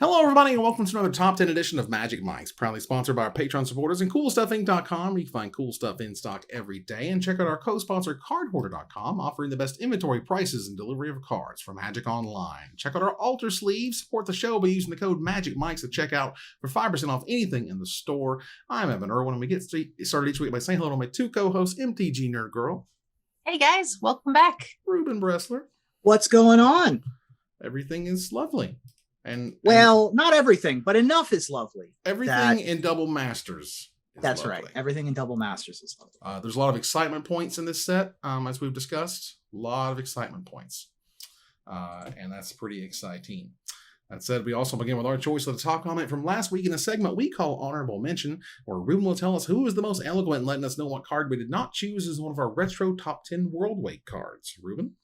Hello, everybody, and welcome to another Top 10 edition of Magic Mics, proudly sponsored by our Patreon supporters and CoolStuffInc.com, where you can find cool stuff in stock every day. And check out our co-sponsor, CardHoarder.com, offering the best inventory prices and delivery of cards for Magic Online. Check out our Altar Sleeve. Support the show by using the code MAGICMICS at checkout for 5% off anything in the store. I'm Evan Irwin, and we get started each week by saying hello to my two co-hosts, MTG Nerd Girl. Hey, guys. Welcome back. Ruben Bressler. What's going on? Everything is lovely. Well, not everything, but enough is lovely. Everything in Double Masters. That's lovely. Right. Everything in Double Masters is lovely. There's a lot of excitement points in this set, as we've discussed. A lot of excitement points. And that's pretty exciting. That said, we also begin with our choice of the top comment from last week in a segment we call Honorable Mention, where Ruben will tell us who is the most eloquent in letting us know what card we did not choose as one of our retro top 10 World Weight cards. Ruben?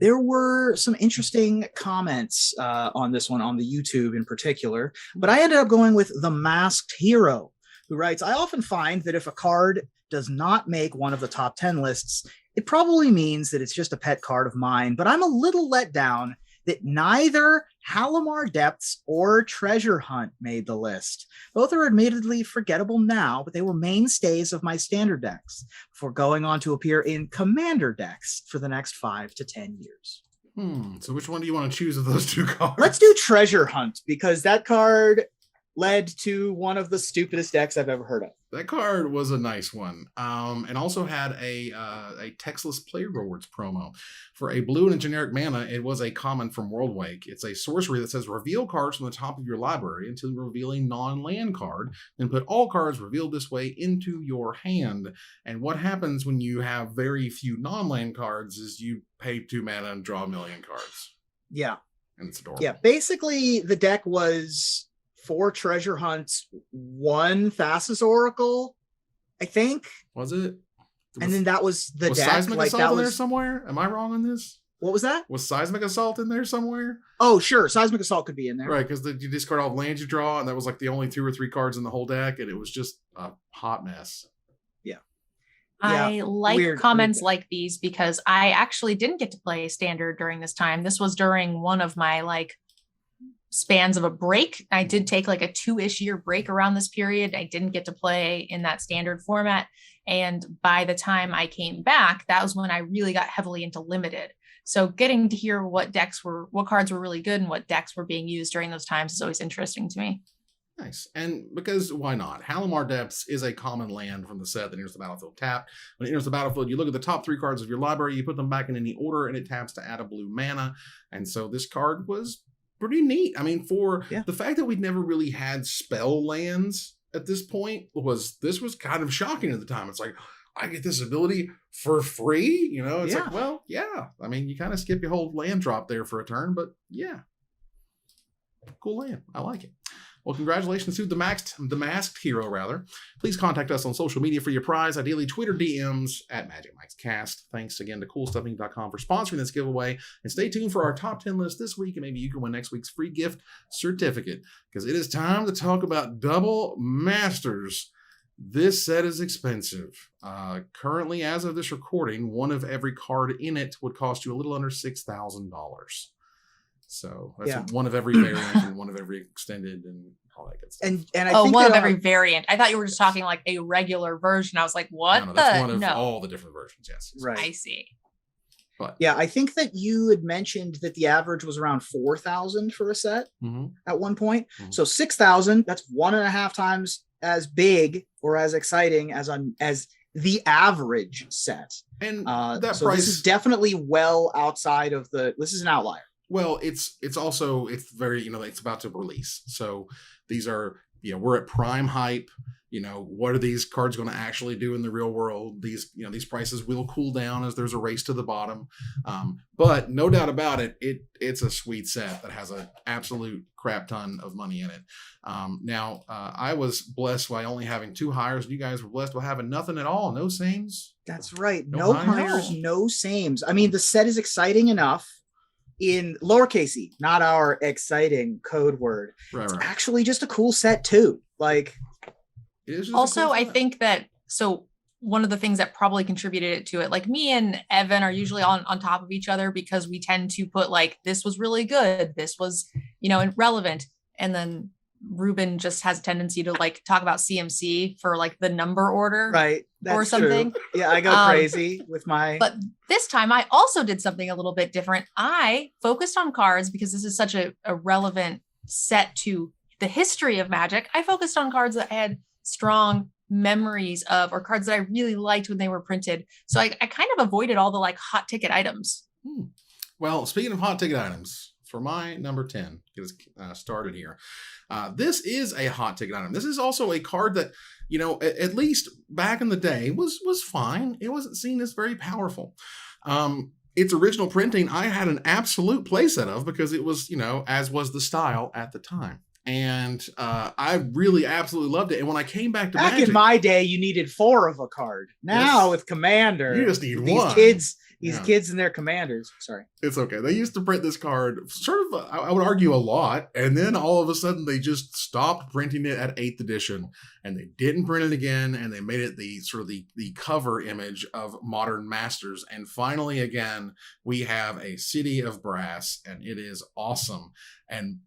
There were some interesting comments on this one on the YouTube in particular, but I ended up going with The Masked Hero, who writes, I often find that if a card does not make one of the top 10 lists, it probably means that it's just a pet card of mine, but I'm a little let down that neither Halimar Depths or Treasure Hunt made the list. Both are admittedly forgettable now, but they were mainstays of my standard decks before going on to appear in Commander decks for the next 5 to 10 years. So which one do you want to choose of those two cards? Let's do Treasure Hunt, because that card led to one of the stupidest decks I've ever heard of. That card was a nice one, and also had a textless play rewards promo. For a blue and a generic mana, it was a common from Worldwake. It's a sorcery that says reveal cards from the top of your library until you reveal a non-land card, and put all cards revealed this way into your hand. And what happens when you have very few non-land cards is you pay 2 mana and draw 1,000,000 cards. Yeah. And it's adorable. Yeah, basically the deck was 4 Treasure Hunts, 1 Thassa's Oracle, I think. Was it? And then that was the was deck. Seismic like, Assault that in was... there somewhere? Am I wrong on this? What was that? Was Seismic Assault in there somewhere? Oh, sure. Seismic Assault could be in there. Right, because you discard all the lands you draw, and that was like the only 2 or 3 cards in the whole deck, and it was just a hot mess. Yeah. I like comments like these because I actually didn't get to play Standard during this time. This was during one of my spans of a break. I did take like a 2-ish year break around this period. I didn't get to play in that Standard format. And by the time I came back, that was when I really got heavily into limited. So getting to hear what cards were really good and what decks were being used during those times is always interesting to me. Nice. And because why not? Halimar Depths is a common land from the set that enters the battlefield tapped. When it enters the battlefield, you look at the top 3 cards of your library, you put them back in any order, and it taps to add a blue mana. And so this card was pretty neat. I mean, for the fact that we'd never really had spell lands at this point, this was kind of shocking at the time. It's like, I get this ability for free? It's like, well, yeah. I mean, you kind of skip your whole land drop there for a turn, but yeah. Cool land. I like it. Well, congratulations to the Masked Hero, rather. Please contact us on social media for your prize, ideally Twitter DMs at MagicMicsCast. Thanks again to CoolStuffInc.com for sponsoring this giveaway. And stay tuned for our top 10 list this week, and maybe you can win next week's free gift certificate, because it is time to talk about Double Masters. This set is expensive. Currently, as of this recording, one of every card in it would cost you a little under $6,000. So that's one of every variant and one of every extended and all that good stuff. And I think one of every variant. I thought you were just talking like a regular version. I was like, what? No, that's one of all the different versions. Yes. Right. I see. But yeah, I think that you had mentioned that the average was around 4,000 for a set at one point. So 6,000, that's 1.5 times as big or as exciting as the average set. And so price, this is definitely well outside of this is an outlier. Well, it's very, it's about to release. So these are, we're at prime hype. What are these cards going to actually do in the real world? These prices will cool down as there's a race to the bottom. But no doubt about it, it's a sweet set that has an absolute crap ton of money in it. Now, I was blessed by only having 2 hires. You guys were blessed by having nothing at all. No sames. That's right. No hires, no sames. I mean, the set is exciting enough. In lowercase e, not our exciting code word. Right, it's actually just a cool set too. Like, also, cool I think that one of the things that probably contributed to it, like me and Evan are usually on top of each other because we tend to put this was really good, this was, relevant. And then Ruben just has a tendency to like talk about CMC for like the number order. Right. That's or something. True. Yeah, I go crazy with my. But this time I also did something a little bit different. I focused on cards because this is such a relevant set to the history of Magic. I focused on cards that I had strong memories of, or cards that I really liked when they were printed. So I kind of avoided all the like hot ticket items. Well, speaking of hot ticket items, for my number 10, get us started here. This is a hot ticket item. This is also a card that, you know, at least back in the day was fine. It wasn't seen as very powerful. Its original printing, I had an absolute playset of because it was, you know, as was the style at the time. And I really absolutely loved it. And when I came back to Magic, in my day, you needed 4 of a card. Now with Commander, you just need these one. These kids and their commanders. Sorry. It's okay. They used to print this card sort of, I would argue, a lot. And then all of a sudden they just stopped printing it at 8th edition and they didn't print it again. And they made it the sort of the cover image of Modern Masters. And finally, again, we have a City of Brass and it is awesome. And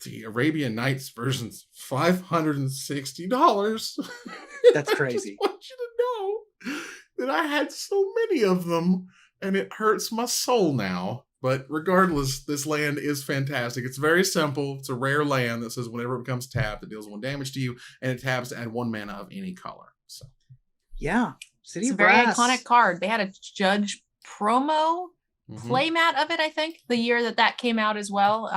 the Arabian Nights version's $560. That's crazy. I just want you to know that I had so many of them and it hurts my soul now. But regardless, this land is fantastic. It's very simple. It's a rare land that says whenever it becomes tapped, it deals 1 damage to you and it taps to add 1 mana of any color. So yeah, City of Brass. It's a very iconic card. They had a Judge promo playmat of it, I think, the year that came out as well.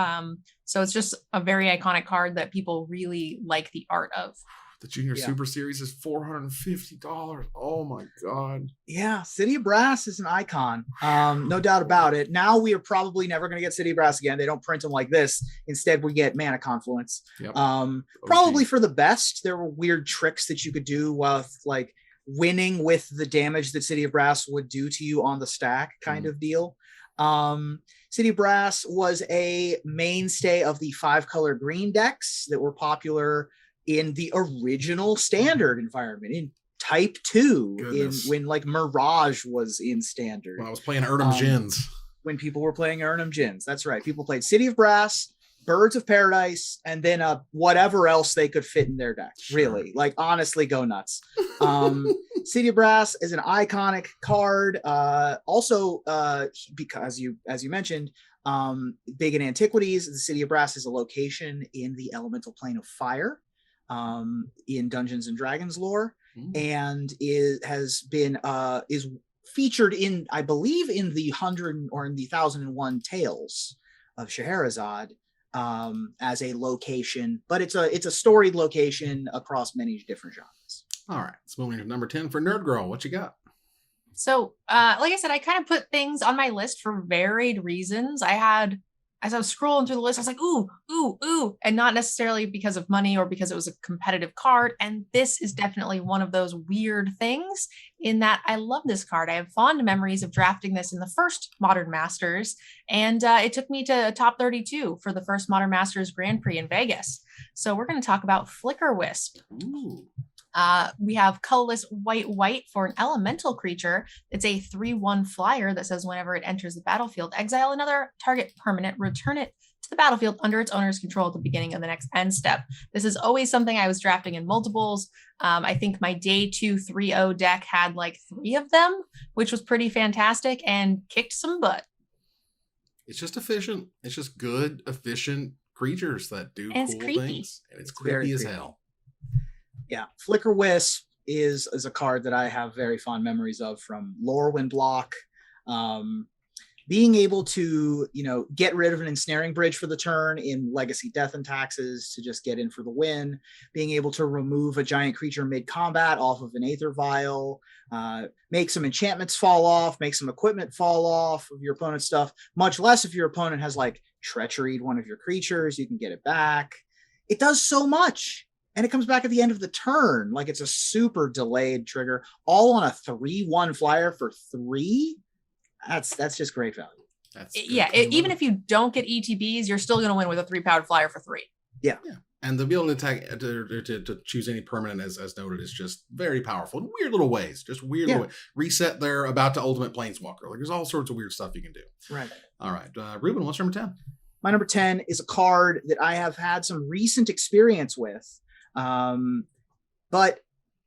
So it's just a very iconic card that people really like the art of. The Junior Super Series is $450. Oh my God. Yeah, City of Brass is an icon. No doubt about it. Now we are probably never going to get City of Brass again. They don't print them like this. Instead, we get Mana Confluence. Yep. Probably for the best. There were weird tricks that you could do with like winning with the damage that City of Brass would do to you on the stack kind of deal. City of Brass was a mainstay of the 5-color green decks that were popular in the original standard environment, in Type 2, when like Mirage was in standard. When I was playing Urnham Djinns. When people were playing Urnham Djinns. That's right. People played City of Brass, Birds of Paradise, and then whatever else they could fit in their deck. Sure. Really. Like, honestly, go nuts. City of Brass is an iconic card. Also, because as you mentioned, big in antiquities, the City of Brass is a location in the elemental plane of fire. In Dungeons and Dragons lore, and is featured in, I believe, in the 100 or in the 1001 Tales of Scheherazade as a location, but it's a storied location across many different genres. All right, let's move on to number 10 for Nerd Girl. What you got? So, like I said, I kind of put things on my list for varied reasons. As I was scrolling through the list, I was like, ooh, and not necessarily because of money or because it was a competitive card. And this is definitely one of those weird things in that I love this card. I have fond memories of drafting this in the first Modern Masters, and it took me to top 32 for the first Modern Masters Grand Prix in Vegas. So we're going to talk about Flicker Wisp. Ooh. We have colorless white for an elemental creature. It's a 3/1 flyer that says whenever it enters the battlefield, exile another target permanent, return it to the battlefield under its owner's control at the beginning of the next end step. This is always something I was drafting in multiples. I think my day 2 3/0 deck had like 3 of them, which was pretty fantastic and kicked some butt. It's just efficient. It's just good, efficient creatures that do cool things. And it's creepy as hell. Yeah, Flicker Wisp is a card that I have very fond memories of from Lorwyn block. Being able to, get rid of an ensnaring bridge for the turn in Legacy Death and Taxes to just get in for the win. Being able to remove a giant creature mid-combat off of an Aether Vial. Make some enchantments fall off. Make some equipment fall off of your opponent's stuff. Much less if your opponent has like treacheryed one of your creatures. You can get it back. It does so much. And it comes back at the end of the turn. Like it's a super delayed trigger, all on a 3/1 flyer for 3. That's just great value. Even if you don't get ETBs, you're still going to win with a 3-powered flyer for 3. Yeah. And the ability to attack to choose any permanent, as noted, is just very powerful in weird little ways. Just weird little ways. Reset their about to ultimate planeswalker. Like there's all sorts of weird stuff you can do. Right. All right, Ruben, what's number 10? My number 10 is a card that I have had some recent experience with, but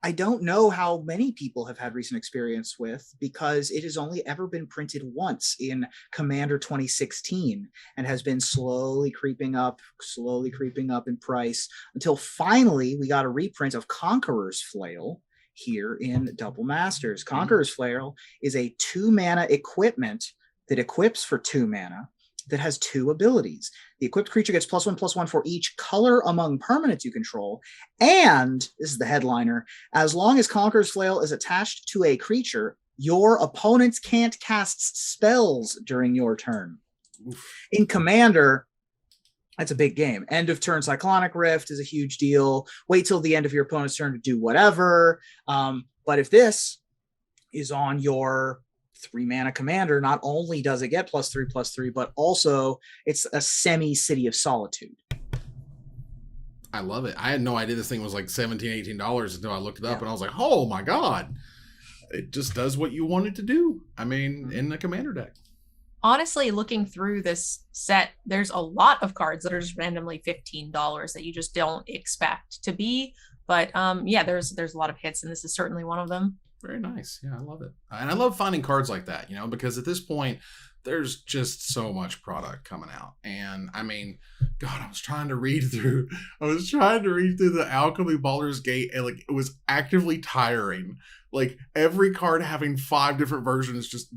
I don't know how many people have had recent experience with, because it has only ever been printed once in Commander 2016 and has been slowly creeping up in price until finally we got a reprint of Conqueror's Flail here in Double Masters. Conqueror's Flail is a 2-mana equipment that equips for 2 mana that has 2 abilities. The equipped creature gets +1/+1 for each color among permanents you control. And this is the headliner: as long as Conqueror's Flail is attached to a creature, your opponents can't cast spells during your turn. Oof. In Commander, that's a big game. End of turn Cyclonic Rift is a huge deal. Wait till the end of your opponent's turn to do whatever. But if this is on your 3-mana commander, not only does it get +3/+3, but also it's a semi-City of Solitude. I love it. I had no idea this thing was like $17-18 until I looked it up, and I was like, oh my God. It just does what you want it to do. I mean, in the commander deck. Honestly, looking through this set, there's a lot of cards that are just randomly $15 that you just don't expect to be. But yeah, there's a lot of hits, and this is certainly one of them. Very nice. Yeah, I love it. And I love finding cards like that, because at this point, there's just so much product coming out. And I mean, God, I was trying to read through the Alchemy Baldur's Gate, and like it was actively tiring. Like every card having 5 different versions just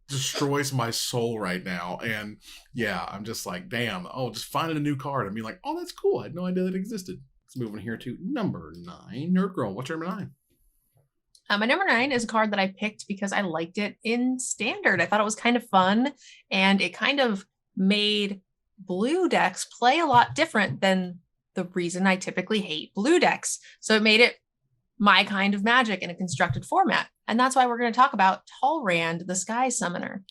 destroys my soul right now. And yeah, I'm just like, damn, just finding a new card and being like, oh, that's cool. I had no idea that existed. Let's move on here to number 9. Nerd Girl, what's your number 9? My number 9 is a card that I picked because I liked it in Standard. I thought it was kind of fun, and it kind of made blue decks play a lot different than the reason I typically hate blue decks. So it made it my kind of Magic in a constructed format. And that's why we're going to talk about Talrand, the Sky Summoner.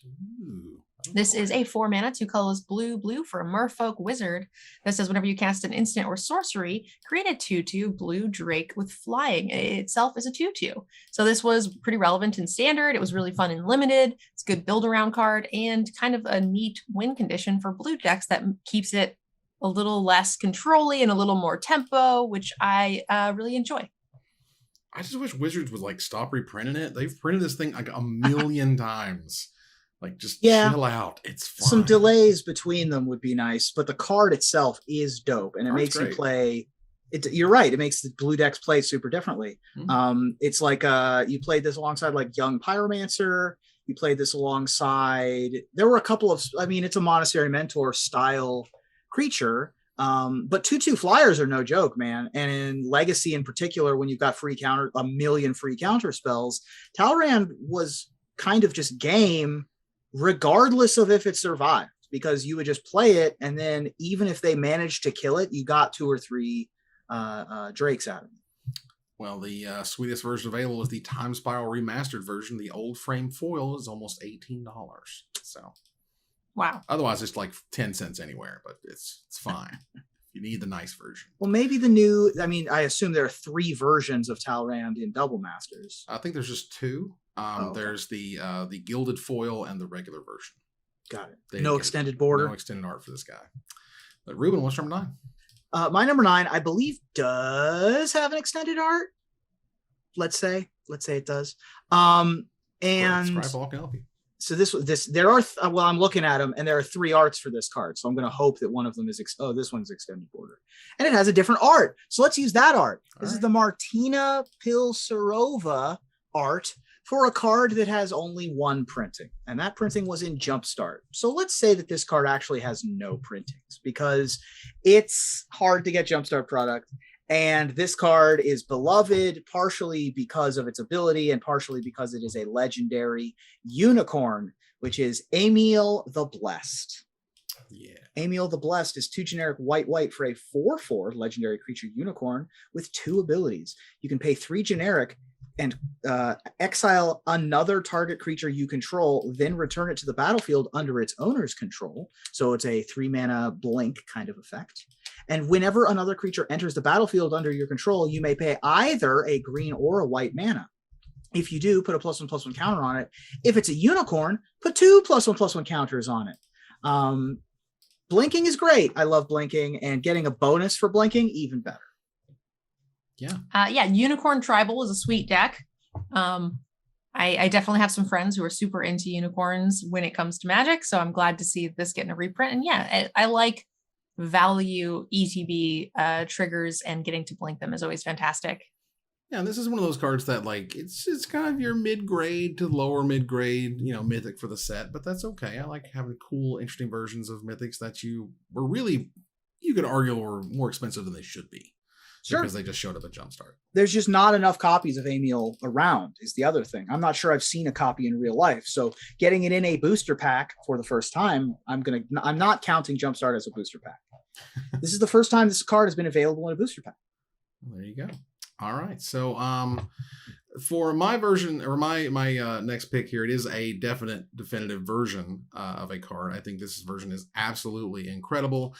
This is a 4-mana, 2 colors, blue for a merfolk wizard that says whenever you cast an instant or sorcery, create a 2/2 blue drake with flying. It itself is a 2/2. So this was pretty relevant in Standard. It was really fun in Limited. It's a good build around card and kind of a neat win condition for blue decks that keeps it a little less controlly and a little more tempo, which I really enjoy. I just wish Wizards would like stop reprinting it. They've printed this thing like a million times. Like, just chill out. It's fine. Some delays between them would be nice, but the card itself is dope, and it makes you play. You're right. It makes the blue decks play super differently. Mm-hmm. It's like you played this alongside like Young Pyromancer. You played this alongside. There were a couple of. I mean, it's a Monastery Mentor style creature, but 2/2 flyers are no joke, man. And in Legacy, in particular, when you've got a million free counter spells, Talrand was kind of just game, regardless of if it survived, because you would just play it, and then even if they managed to kill it, you got 2 or 3 drakes out of it. Well, the sweetest version available is the Time Spiral Remastered version. The old frame foil is almost $18. So, wow. Otherwise, it's like 10 cents anywhere, but it's fine. You need the nice version. Well, maybe the new. I mean, I assume there are 3 versions of Talrand in Double Masters. I think there's just 2. Okay. There's the gilded foil and the regular version. Got it. No extended border. No extended art for this guy. But Ruben, what's number 9? My number 9, I believe, does have an extended art. Let's say it does. And so there are. Well, I'm looking at them, and there are 3 arts for this card. So I'm going to hope that one of them is. This one's extended border, and it has a different art. So let's use that art. This is the Martina Pilsarova art for a card that has only 1 printing, and that printing was in Jumpstart. So let's say that this card actually has no printings, because it's hard to get Jumpstart product, and this card is beloved partially because of its ability and partially because it is a legendary unicorn, which is Emil the Blessed. Yeah. Emil the Blessed is 2 generic white for a 4/4 legendary creature unicorn with 2 abilities. You can pay 3 generic and exile another target creature you control, then return it to the battlefield under its owner's control. So it's a 3-mana blink kind of effect. And whenever another creature enters the battlefield under your control, you may pay either a green or a white mana. If you do, put a +1/+1 counter on it. If it's a unicorn, put 2 +1/+1 counters on it. blinking is great. I love blinking, and getting a bonus for blinking, even better. Yeah. Unicorn Tribal is a sweet deck. I definitely have some friends who are super into unicorns when it comes to Magic, so I'm glad to see this getting a reprint. And yeah, I like value ETB triggers, and getting to blink them is always fantastic. Yeah, this is one of those cards that, like, it's kind of your mid-grade to lower mid-grade, mythic for the set, but that's okay. I like having cool, interesting versions of mythics that you could argue are more expensive than they should be. Sure. Because they just showed up at Jumpstart. There's just not enough copies of Amiel around is the other thing. I'm not sure I've seen a copy in real life. So getting it in a booster pack for the first time, I'm not counting Jumpstart as a booster pack. This is the first time this card has been available in a booster pack. Well, there you go. All right. So for my version, or my next pick here, it is a definitive version of a card. I think this version is absolutely incredible.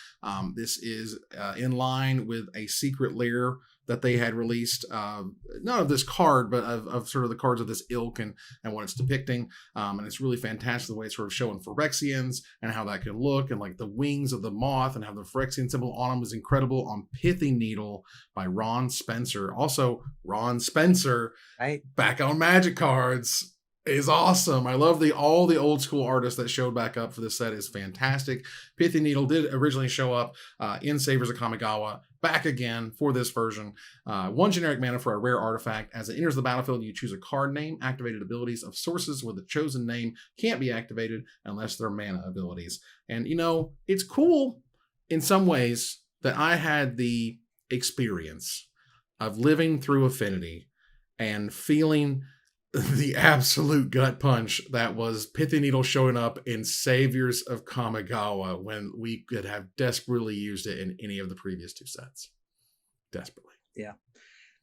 This is in line with a secret lair that they had released, not of this card, but of sort of the cards of this ilk and what it's depicting. And it's really fantastic the way it's sort of showing Phyrexians and how that can look, and like the wings of the moth and how the Phyrexian symbol on them is incredible on Pithing Needle by Ron Spencer. Also, Ron Spencer, right, back on Magic cards, is awesome. I love all the old school artists that showed back up for this set is fantastic. Pithing Needle did originally show up in Savers of Kamigawa, back again for this version. 1 generic mana for a rare artifact. As it enters the battlefield, you choose a card name. Activated abilities of sources with the chosen name can't be activated unless they're mana abilities. And it's cool in some ways that I had the experience of living through Affinity and feeling the absolute gut punch that was Pithing Needle showing up in Saviors of Kamigawa when we could have desperately used it in any of the previous 2 sets. Desperately. Yeah.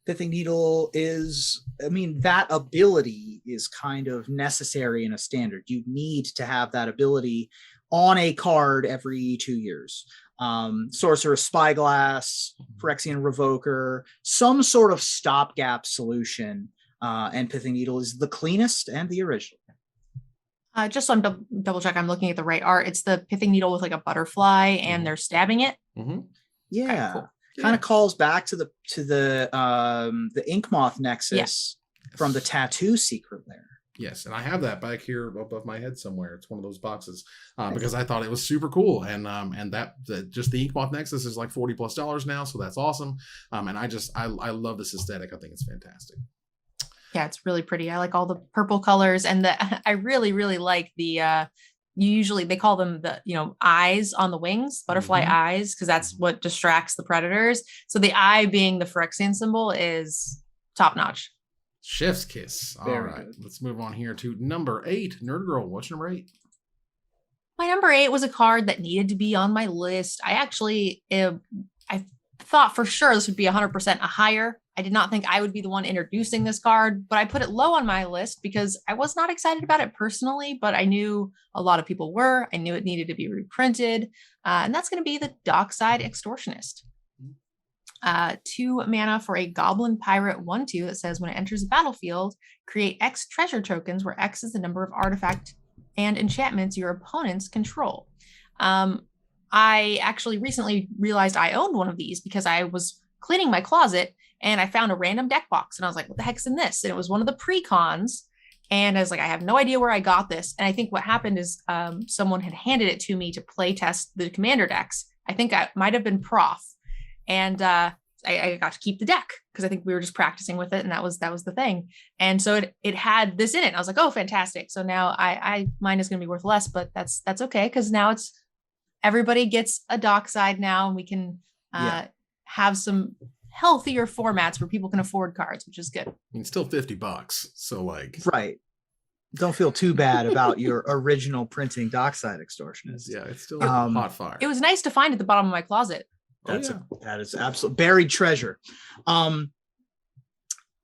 Pithing Needle is, that ability is kind of necessary in a standard. You need to have that ability on a card every 2 years. Sorcerer's Spyglass, Phyrexian Revoker, some sort of stopgap solution. And Pithing Needle is the cleanest and the original. Just so I'm double check, I'm looking at the right art. It's the Pithing Needle with like a butterfly, and they're stabbing it. Mm-hmm. Yeah, okay, cool. Kind of calls back to the Ink Moth Nexus from the Tattoo Secret Lair. Yes, and I have that back here above my head somewhere. It's one of those boxes because I thought it was super cool, and that just the Ink Moth Nexus is like $40+ now, so that's awesome. And I love this aesthetic. I think it's fantastic. Yeah, it's really pretty. I like all the purple colors, and I really, really like the usually they call them the eyes on the wings, butterfly eyes, because that's what distracts the predators. So the eye being the Phyrexian symbol is top notch. Chef's kiss. All right, let's move on here to number 8. Nerd Girl, what's number 8? My number 8 was a card that needed to be on my list. I actually I thought for sure this would be 100% a higher. I did not think I would be the one introducing this card, but I put it low on my list because I was not excited about it personally, but I knew a lot of people were. I knew it needed to be reprinted, and that's going to be the Dockside Extortionist. 2 mana for a Goblin Pirate 1/2 that says when it enters the battlefield, create X treasure tokens, where X is the number of artifact and enchantments your opponents control. I actually recently realized I owned one of these because I was cleaning my closet and I found a random deck box, and I was like, what the heck's in this? And it was one of the pre-cons. And I was like, I have no idea where I got this. And I think what happened is someone had handed it to me to play test the commander decks. I think I might have been Prof. And I got to keep the deck because I think we were just practicing with it, and that was the thing. And so it had this in it. And I was like, oh, fantastic. So now mine is going to be worth less, but that's okay, because now everybody gets a Dockside now, and we can have some healthier formats where people can afford cards, which is good. I mean, still $50, so like, right, don't feel too bad about your original printing Dockside Extortionist. Yeah, it's still hot fire. It was nice to find at the bottom of my closet. That is absolute buried treasure. I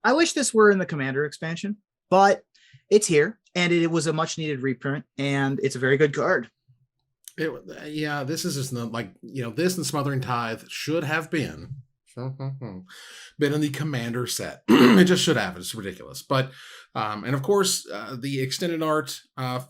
wish this were in the Commander expansion, but it's here, and it was a much needed reprint, and it's a very good card. This is just like, this and Smothering Tithe should have been Been in the Commander set. It just should have. It's ridiculous. But, and of course, the Extended Art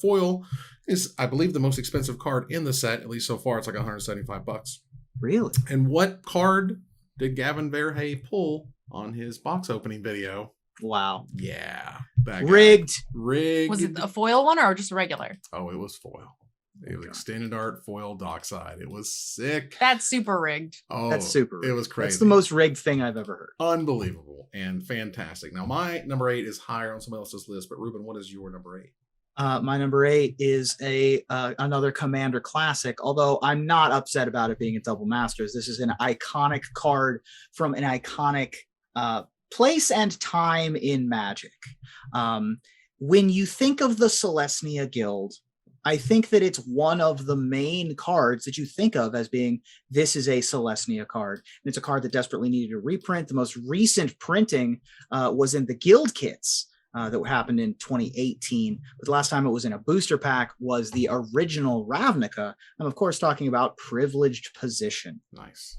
foil is, I believe, the most expensive card in the set. At least so far, it's like $175. Really? And what card did Gavin Verhey pull on his box opening video? Wow. Yeah. That guy. Rigged. Was it a foil one or just a regular? Oh, it was foil. It was Extended Art foil Dockside. It was sick. That's super rigged. Oh, that's super rigged. It was crazy. That's the most rigged thing I've ever heard. Unbelievable and fantastic. Now, my number 8 is higher on somebody else's list, but Ruben, what is your number 8? My number 8 is another Commander classic, although I'm not upset about it being a Double Masters. This is an iconic card from an iconic place and time in Magic. When you think of the Celestia Guild, I think that it's one of the main cards that you think of as being, this is a Celestia card. And it's a card that desperately needed a reprint. The most recent printing was in the Guild kits that happened in 2018. But the last time it was in a booster pack was the original Ravnica. I'm, of course, talking about Privileged Position. Nice.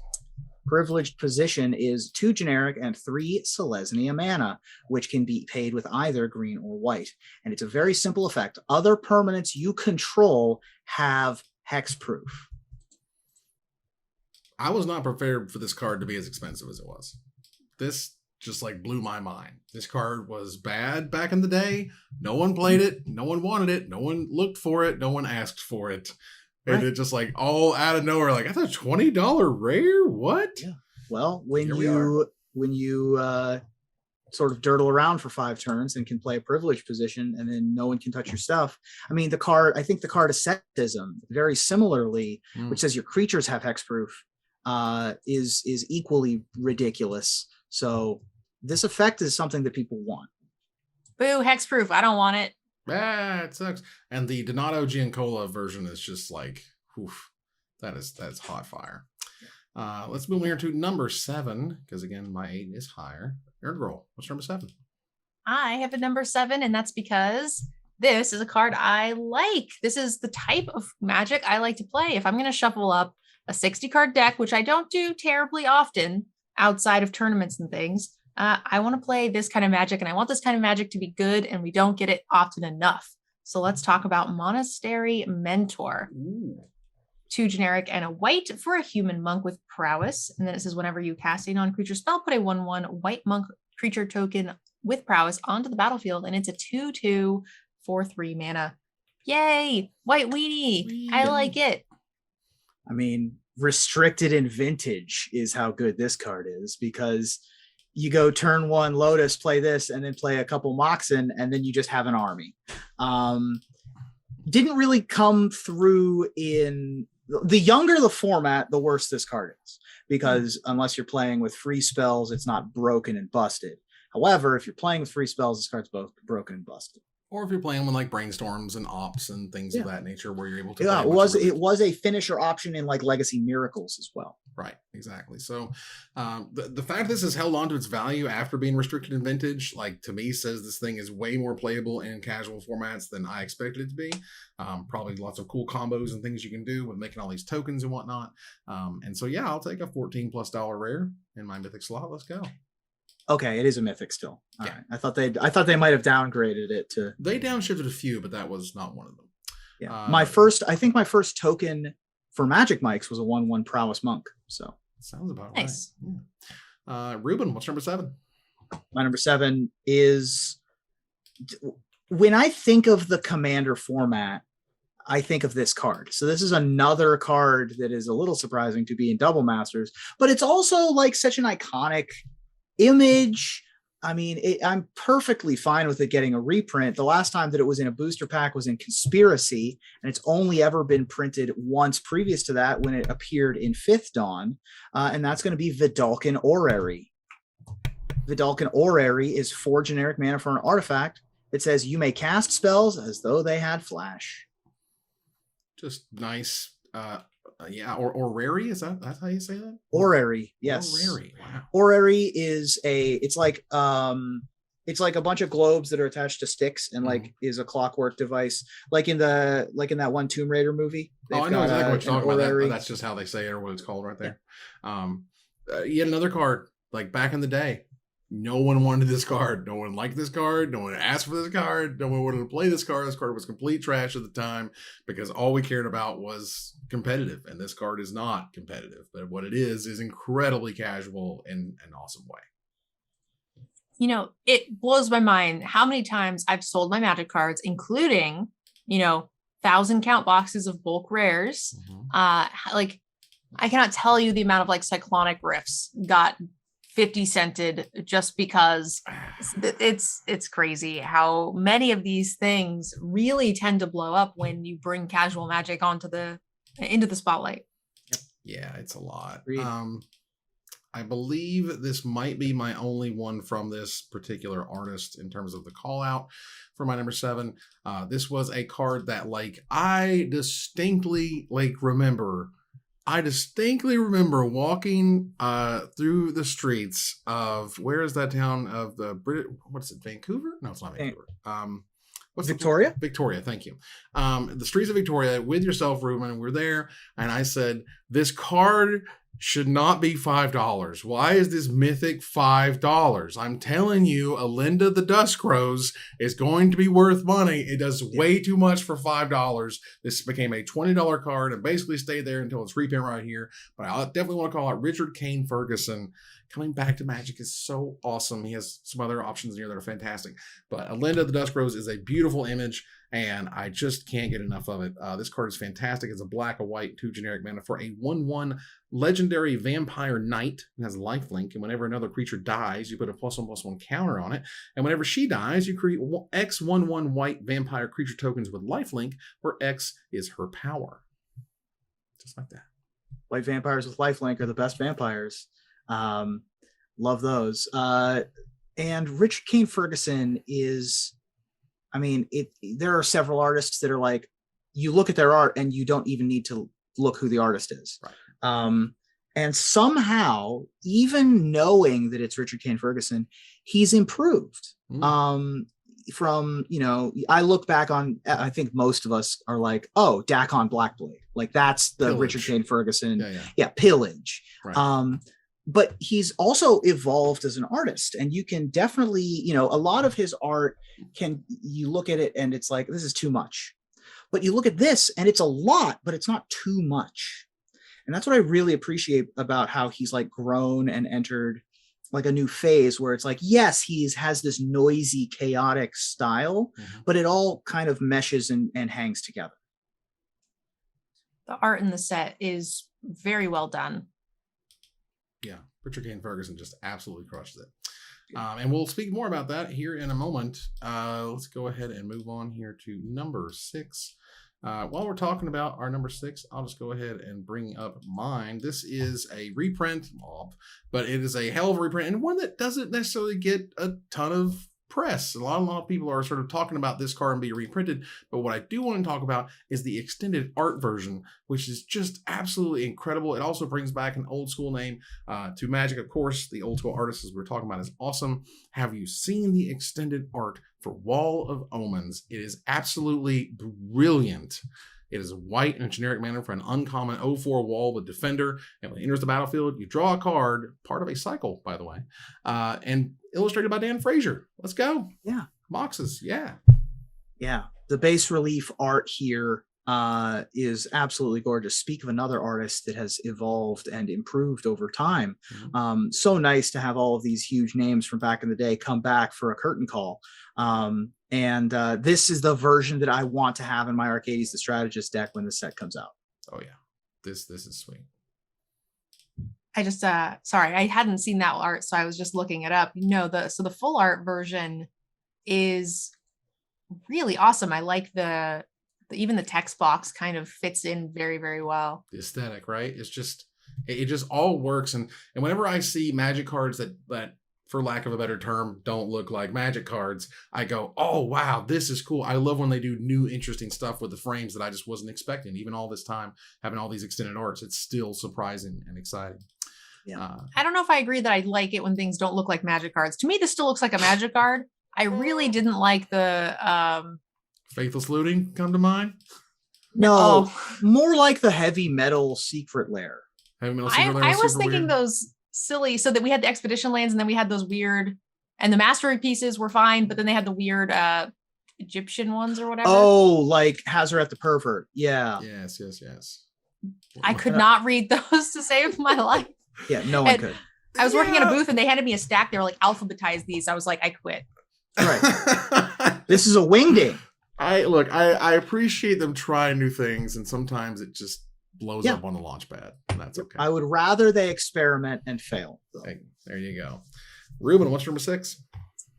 Privileged Position is 2 generic and 3 Selesnya mana, which can be paid with either green or white. And it's a very simple effect. Other permanents you control have hexproof. I was not prepared for this card to be as expensive as it was. This just like blew my mind. This card was bad back in the day. No one played it. No one wanted it. No one looked for it. No one asked for it. And it just like all out of nowhere, like, that's a $20 rare? What? Yeah. Well, when you sort of dirtle around for 5 turns and can play a Privileged Position and then no one can touch your stuff. I mean, I think the card Asceticism, very similarly, which says your creatures have hexproof, is equally ridiculous. So this effect is something that people want. Boo, hexproof. I don't want it. Ah, it sucks. And the Donato Giancola version is just like, oof, that's hot fire. Let's move here to number 7, because again, my 8 is higher. Aaron Grohl, what's number 7? I have a number 7, and that's because this is a card I like. This is the type of Magic I like to play. If I'm going to shuffle up a 60-card deck, which I don't do terribly often outside of tournaments and things, I want to play this kind of Magic, and I want this kind of Magic to be good, and we don't get it often enough. So let's talk about Monastery Mentor. Ooh. 2 generic and a white for a human monk with prowess. And then it says, whenever you cast a non-creature spell, put a 1/1 white monk creature token with prowess onto the battlefield, and it's a 2/2 for 3 mana. Yay! White weenie! I like it. I mean, restricted in vintage is how good this card is, because you go turn 1 Lotus, play this, and then play a couple Moxen, and then you just have an army. Didn't really come through in the younger the format, the worse this card is, because unless you're playing with free spells, it's not broken and busted. However, if you're playing with free spells, this card's both broken and busted. Or if you're playing with like brainstorms and ops and things of that nature, where you're able to. Yeah, it was a finisher option in like Legacy Miracles as well. Right, exactly. So the fact this has held on to its value after being restricted in vintage, like, to me, says this thing is way more playable in casual formats than I expected it to be. Probably lots of cool combos and things you can do with making all these tokens and whatnot. And so yeah, I'll take a $14+ rare in my mythic slot. Let's go. Okay, it is a mythic still. All right. I thought they might have downgraded it to. They downshifted a few, but that was not one of them. Yeah, my first token for Magic Mics was a 1/1 prowess monk. So sounds about nice. Right. Yeah. Ruben, what's number 7? My number 7 is, when I think of the Commander format, I think of this card. So this is another card that is a little surprising to be in Double Masters, but it's also like such an iconic image. I mean, I'm perfectly fine with it getting a reprint. The last time that it was in a booster pack was in Conspiracy, and it's only ever been printed once previous to that, when it appeared in 5th Dawn, and that's going to be Vidalcan Orrery. Vidalcan Orrery is 4 generic mana for an artifact. It says you may cast spells as though they had flash. Just nice. Yeah, or Orrery, is that's how you say that? Orrery, yes. Orrery, wow. Orrery is it's like a bunch of globes that are attached to sticks, and like is a clockwork device, like in that one Tomb Raider movie. I know exactly what you're talking about. That's just how they say it, or what it's called right there. Yet another card, like back in the day. No one wanted this card. No one liked this card. No one asked for this card. No one wanted to play this card. This card was complete trash at the time because all we cared about was competitive. And this card is not competitive. But what it is incredibly casual in an awesome way. You know, it blows my mind how many times I've sold my Magic cards, including, 1,000 count boxes of bulk rares. Like, I cannot tell you the amount of like cyclonic rifts got 50 cented just because it's crazy how many of these things really tend to blow up when you bring casual Magic into the spotlight. Yeah, it's a lot. I believe this might be my only one from this particular artist in terms of the call out for my number 7. This was a card that I distinctly remember walking through the streets of, where is that town of the what's it, Vancouver? No, it's not Vancouver. What's Victoria? Victoria, thank you. The streets of Victoria with yourself, Ruben. We're there, and I said, this card should not be $5. Why is this mythic $5? I'm telling you, Alinda the Dusk Rose is going to be worth money. It does way too much for $5. This became a $20 card and basically stayed there until its reprint right here. But I definitely want to call out Richard Kane Ferguson. Coming back to Magic is so awesome. He has some other options here that are fantastic. But Alinda the Dusk Rose is a beautiful image, and I just can't get enough of it. This card is fantastic. It's a black, a white, 2 generic mana for a 1/1 legendary vampire knight. It has lifelink, and whenever another creature dies, you put a +1/+1 counter on it. And whenever she dies, you create X 1/1 white vampire creature tokens with lifelink, where X is her power. Just like that. White vampires with lifelink are the best vampires. Love those. And Richard Kane Ferguson is, there are several artists that are you look at their art and you don't even need to look who the artist is. Right. And somehow, even knowing that it's Richard Kane Ferguson, he's improved. From, I look back on, I think most of us are oh, Dakon Blackblade. That's the Pillage. Richard Kane Ferguson. Yeah, Pillage. Right. But he's also evolved as an artist, and you can definitely, a lot of his art you look at it and it's this is too much, but you look at this and it's a lot, but it's not too much. And that's what I really appreciate about how he's grown and entered a new phase where it's yes, has this noisy, chaotic style, but it all kind of meshes and hangs together. The art in the set is very well done. Yeah, Richard Kane Ferguson just absolutely crushes it. And we'll speak more about that here in a moment. Let's go ahead and move on here to number 6. While we're talking about our number 6, I'll just go ahead and bring up mine. This is a reprint, but it is a hell of a reprint, and one that doesn't necessarily get a ton of press. A lot of people are sort of talking about this card and being reprinted, but what I do want to talk about is the extended art version, which is just absolutely incredible. It also brings back an old school name to Magic. Of course, the old school artist, as we're talking about, is awesome. Have you seen the extended art for Wall of Omens? It is absolutely brilliant. It is white in a generic mana for an uncommon 0/4 wall with Defender. And when it enters the battlefield, you draw a card, part of a cycle, by the way, and illustrated by Dan Frazier. Let's go. Yeah. Boxes. Yeah. Yeah. The base relief art here is absolutely gorgeous. Speak of another artist that has evolved and improved over time. So nice to have all of these huge names from back in the day come back for a curtain call. And this is the version that I want to have in my Arcades the Strategist deck when the set comes out. Oh yeah, this is sweet. I just sorry, I hadn't seen that art, so I was just looking it up. So the full art version is really awesome. I like even the text box kind of fits in very, very well. The aesthetic, right? It's just it just all works. And whenever I see Magic cards that for lack of a better term, don't look like Magic cards, I go, oh, wow, this is cool. I love when they do new, interesting stuff with the frames that I just wasn't expecting. Even all this time, having all these extended arts, it's still surprising and exciting. Yeah. I don't know if I agree that I like it when things don't look like Magic cards. To me, this still looks like a Magic card. I really didn't like the... Faithless Looting come to mind? No, more like the Heavy Metal Secret Lair. Heavy Metal Secret Lair I was thinking weird. silly. So that we had the expedition lands, and then we had those weird, and the mastery pieces were fine, but then they had the weird Egyptian ones or whatever. Oh, like Hazaret the Pervert. Yeah. Yes. I could not read those to save my life. Yeah, no one could. I was working in a booth and they handed me a stack. They were like, alphabetize these. I was like, I quit. Right. This is a wingding. I appreciate them trying new things, and sometimes it just blows up on the launch pad. That's okay. I would rather they experiment and fail. Hey, there you go. Ruben, what's number 6?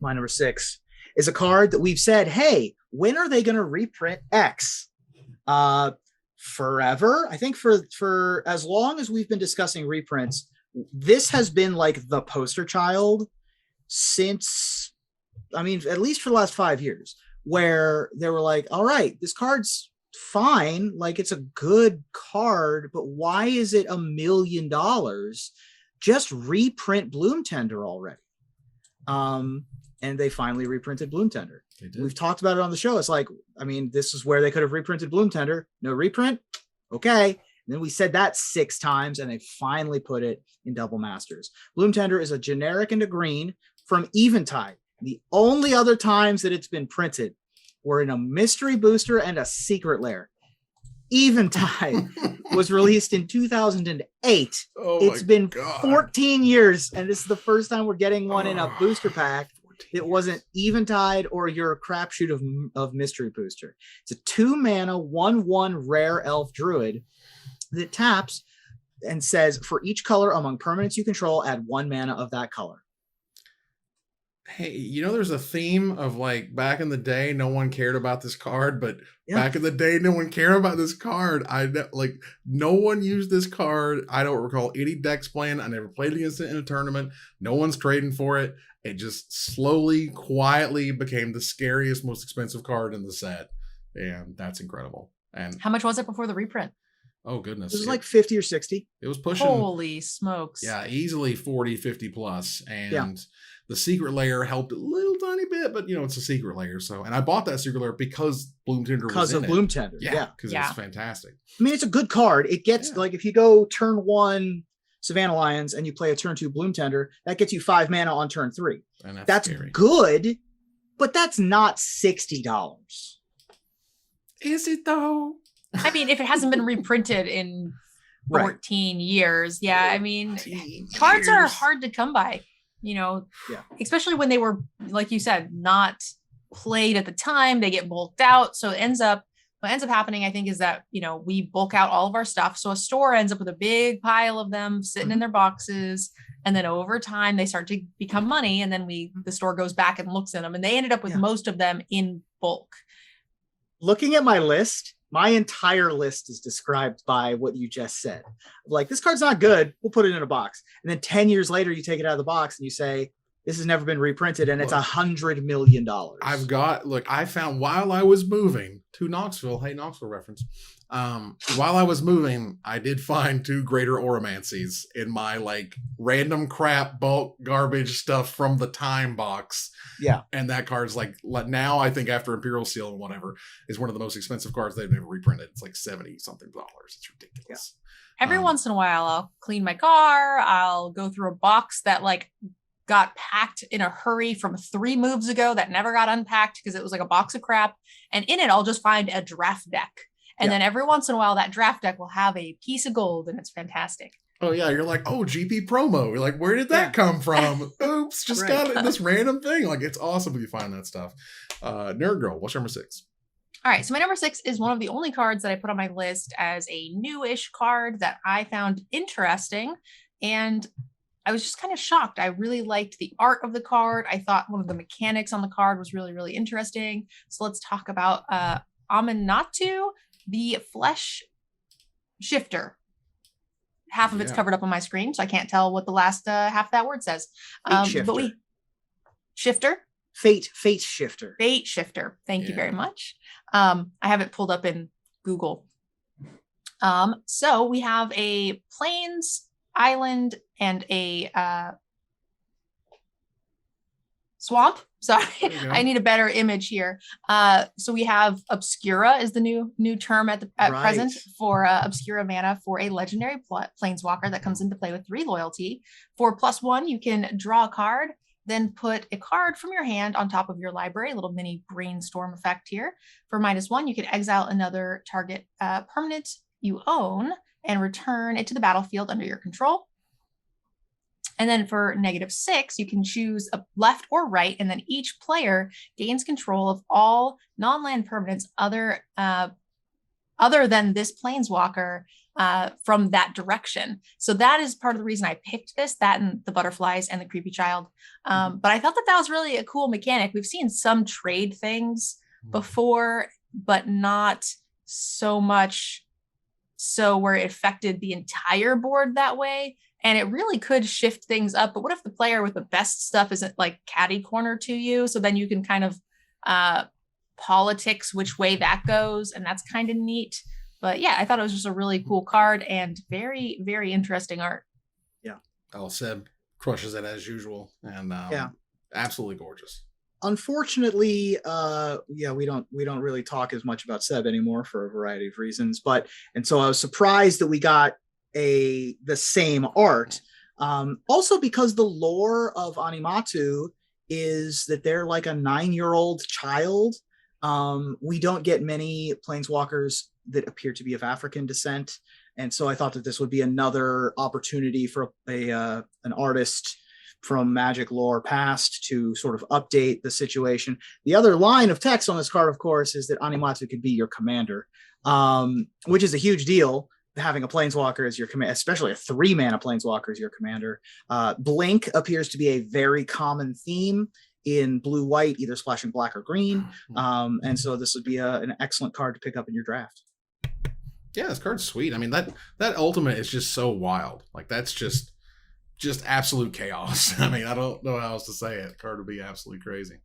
My number 6 is a card that we've said, hey, when are they going to reprint X? Forever. I think for as long as we've been discussing reprints, this has been like the poster child since, I mean, at least for the last 5 years, where they were like, all right, this card's fine. Like, it's a good card, but why is it $1 million? Just reprint Bloom Tender already. And they finally reprinted Bloom Tender. We've talked about it on the show. It's like, I mean, this is where they could have reprinted Bloom Tender. No reprint. Okay. And then we said that 6 times, and they finally put it in Double Masters. Bloom Tender is a generic into green from Eventide. The only other times that it's been printed were in a mystery booster and a secret lair. Eventide was released in 2008. It's been 14 years, and this is the first time we're getting one in a booster pack. It wasn't Eventide or your crapshoot of mystery booster. It's a 2-mana 1/1 rare elf druid that taps and says, for each color among permanents you control, add 1 mana of that color. Hey, you know, there's a theme of like back in the day, no one cared about this card, but back in the day, no one cared about this card. No one used this card. I don't recall any decks playing. I never played against it in a tournament. No one's trading for it. It just slowly, quietly became the scariest, most expensive card in the set. And that's incredible. And how much was it before the reprint? Oh, goodness. It was like 50 or 60. It was pushing. Holy smokes. Yeah, easily 40, 50 plus. And the secret layer helped a little tiny bit, but, you know, it's a secret layer. So, and I bought that secret layer because Bloom Tender was in it. Because of Bloom Tender. Yeah, because it's fantastic. I mean, it's a good card. It gets, like, if you go turn 1 Savannah Lions and you play a turn 2 Bloom Tender, that gets you 5 mana on turn 3. And that's good, but that's not $60. Is it though? I mean, if it hasn't been reprinted in 14 years, I mean, cards are hard to come by, you know, especially when they were, like you said, not played at the time. They get bulked out. So what ends up happening, I think, is that, you know, we bulk out all of our stuff. So a store ends up with a big pile of them sitting in their boxes. And then over time, they start to become money. And then the store goes back and looks at them. And they ended up with most of them in bulk. Looking at my list, my entire list is described by what you just said. Like, this card's not good. We'll put it in a box. And then 10 years later, you take it out of the box and you say, this has never been reprinted, and it's $100 million. I found while I was moving to Knoxville, hey, Knoxville reference. While I was moving, I did find 2 greater Oromancies in my like random crap bulk garbage stuff from the time box. Yeah. And that card's like now, I think after Imperial Seal and whatever, is one of the most expensive cards they've never reprinted. It's like $70 something. It's ridiculous. Every once in a while, I'll clean my car. I'll go through a box that like got packed in a hurry from 3 moves ago that never got unpacked because it was like a box of crap. And in it, I'll just find a draft deck. And then every once in a while, that draft deck will have a piece of gold, and it's fantastic. Oh, yeah. You're like, oh, GP promo. You're like, where did that come from? Oops, just got it in this random thing. Like, it's awesome when you find that stuff. Nerd Girl, what's number 6? All right. So my number 6 is one of the only cards that I put on my list as a newish card that I found interesting. And I was just kind of shocked. I really liked the art of the card. I thought one of the mechanics on the card was really, really interesting. So let's talk about Aminatu, the Flesh Shifter. Half of it's covered up on my screen, so I can't tell what the last half of that word says. Shifter? Fate Shifter. Fate Shifter. Thank you very much. I have it pulled up in Google. So we have a Plains Island and a swamp. Sorry, I need a better image here. So we have Obscura is the new term at present for Obscura mana for a legendary planeswalker that comes into play with 3 loyalty. For +1, you can draw a card, then put a card from your hand on top of your library, a little mini brainstorm effect here. For -1, you can exile another target permanent you own and return it to the battlefield under your control. And then for -6, you can choose a left or right, and then each player gains control of all non-land permanents other than this planeswalker from that direction. So that is part of the reason I picked this, that and the butterflies and the creepy child. But I thought that was really a cool mechanic. We've seen some trade things before, but not so much so where it affected the entire board that way. And it really could shift things up. But what if the player with the best stuff isn't like catty corner to you? So then you can kind of politics which way that goes. And that's kind of neat. But yeah, I thought it was just a really cool card and very, very interesting art. Yeah. Oh, Seb crushes it as usual. And absolutely gorgeous. Unfortunately, we don't really talk as much about Seb anymore for a variety of reasons. And so I was surprised that we got the same art. Also because the lore of Animatu is that they're like a 9-year-old child. We don't get many planeswalkers that appear to be of African descent. And so I thought that this would be another opportunity for an artist from Magic lore past to sort of update the situation. The other line of text on this card, of course, is that Animatu could be your commander, which is a huge deal. Having a planeswalker as your commander, especially a 3-mana planeswalker as your commander. Blink appears to be a very common theme in blue-white, either splashing black or green. And so this would be an excellent card to pick up in your draft. Yeah, this card's sweet. I mean, that ultimate is just so wild. Like, that's just absolute chaos. I mean, I don't know how else to say it. The card would be absolutely crazy.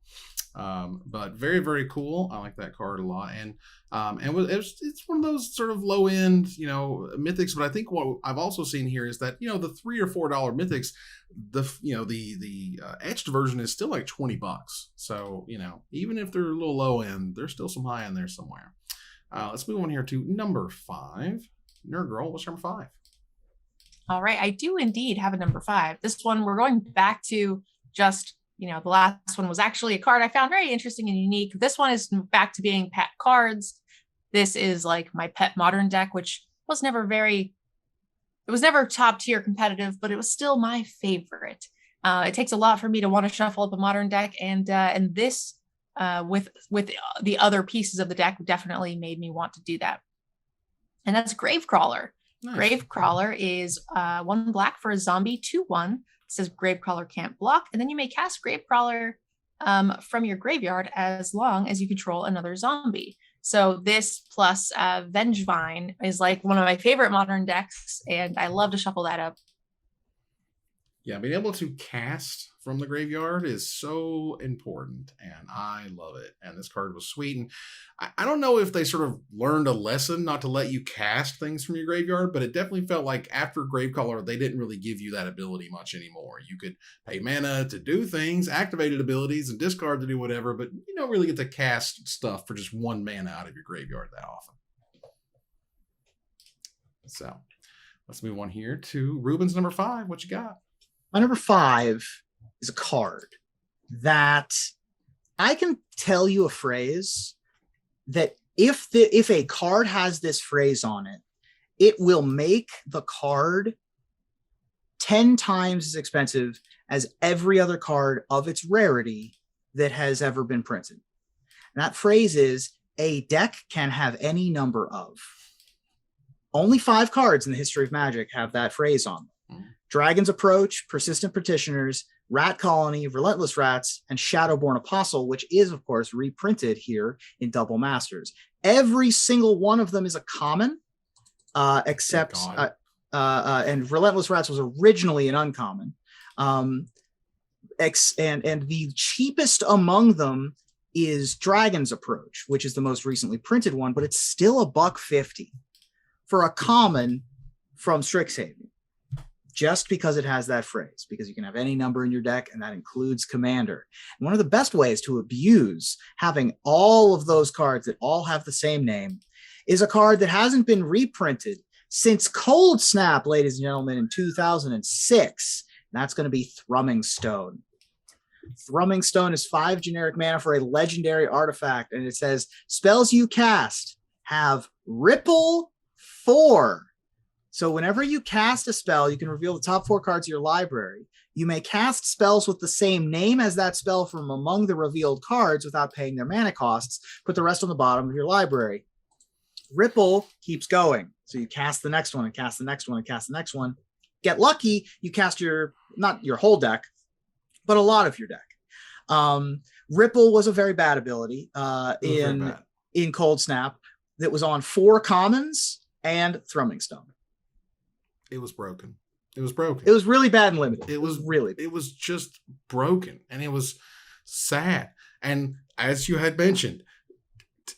But very, very cool. I like that card a lot. And it's one of those sort of low end, mythics. But I think what I've also seen here is that, the $3 or $4 mythics, the etched version is still like $20. So, even if they're a little low end, there's still some high in there somewhere. Let's move on here to number 5. Nerd Girl, what's number 5? All right. I do indeed have a number 5. This one, we're going back to just, the last one was actually a card I found very interesting and unique. This one is back to being pet cards. This is like my pet modern deck, which was never top tier competitive, but it was still my favorite. It takes a lot for me to want to shuffle up a modern deck. And this, with the other pieces of the deck, definitely made me want to do that. And that's Gravecrawler. Nice. Gravecrawler is 1 black for a zombie, 2/1. It says Gravecrawler can't block, and then you may cast Gravecrawler from your graveyard as long as you control another zombie. So this plus Vengevine is like one of my favorite modern decks, and I love to shuffle that up. Yeah, being able to cast from the graveyard is so important, and I love it. And this card was sweet. And I don't know if they sort of learned a lesson not to let you cast things from your graveyard, but it definitely felt like after Gravecrawler, they didn't really give you that ability much anymore. You could pay mana to do things, activated abilities, and discard to do whatever, but you don't really get to cast stuff for just 1 mana out of your graveyard that often. So let's move on here to Ruben's number 5. What you got? My number 5 is a card that I can tell you a phrase that if a card has this phrase on it, it will make the card 10 times as expensive as every other card of its rarity that has ever been printed. And that phrase is, a deck can have any number of. Only 5 cards in the history of Magic have that phrase on them. Dragon's Approach, Persistent Petitioners, Rat Colony, Relentless Rats, and Shadowborn Apostle, which is, of course, reprinted here in Double Masters. Every single one of them is a common, except and Relentless Rats was originally an uncommon. And the cheapest among them is Dragon's Approach, which is the most recently printed one, but it's still $150 for a common from Strixhaven. just because it has that phrase, because you can have any number in your deck, and that includes commander. And one of the best ways to abuse having all of those cards that all have the same name is a card that hasn't been reprinted since Cold Snap, ladies and gentlemen, in 2006. And that's going to be Thrumming Stone. Thrumming Stone is 5 generic mana for a legendary artifact, and it says spells you cast have Ripple 4. So whenever you cast a spell, you can reveal the top 4 cards of your library. You may cast spells with the same name as that spell from among the revealed cards without paying their mana costs. Put the rest on the bottom of your library. Ripple keeps going. So you cast the next one and cast the next one and cast the next one. Get lucky, you cast not your whole deck, but a lot of your deck. Ripple was a very bad ability in Cold Snap that was on 4 commons and Thrumming Stone. It was broken. It was broken. It was really bad and limited. It was just broken, and it was sad. And as you had mentioned,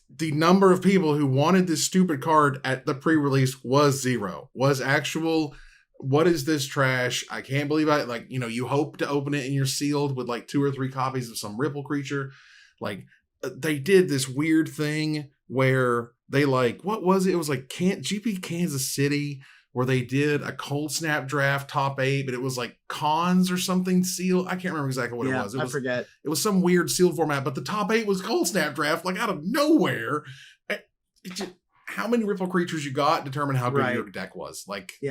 the number of people who wanted this stupid card at the pre-release was 0. Was actual, what is this trash? I can't believe you hope to open it and you're sealed with like 2 or 3 copies of some Ripple creature. Like, they did this weird thing where they what was it? It was like GP Kansas City, where they did a Cold Snap draft top 8, but it was like cons or something sealed. I can't remember exactly what it was. I forget. It was some weird sealed format, but the top 8 was Cold Snap draft, like out of nowhere. How many Ripple creatures you got determined how good your deck was.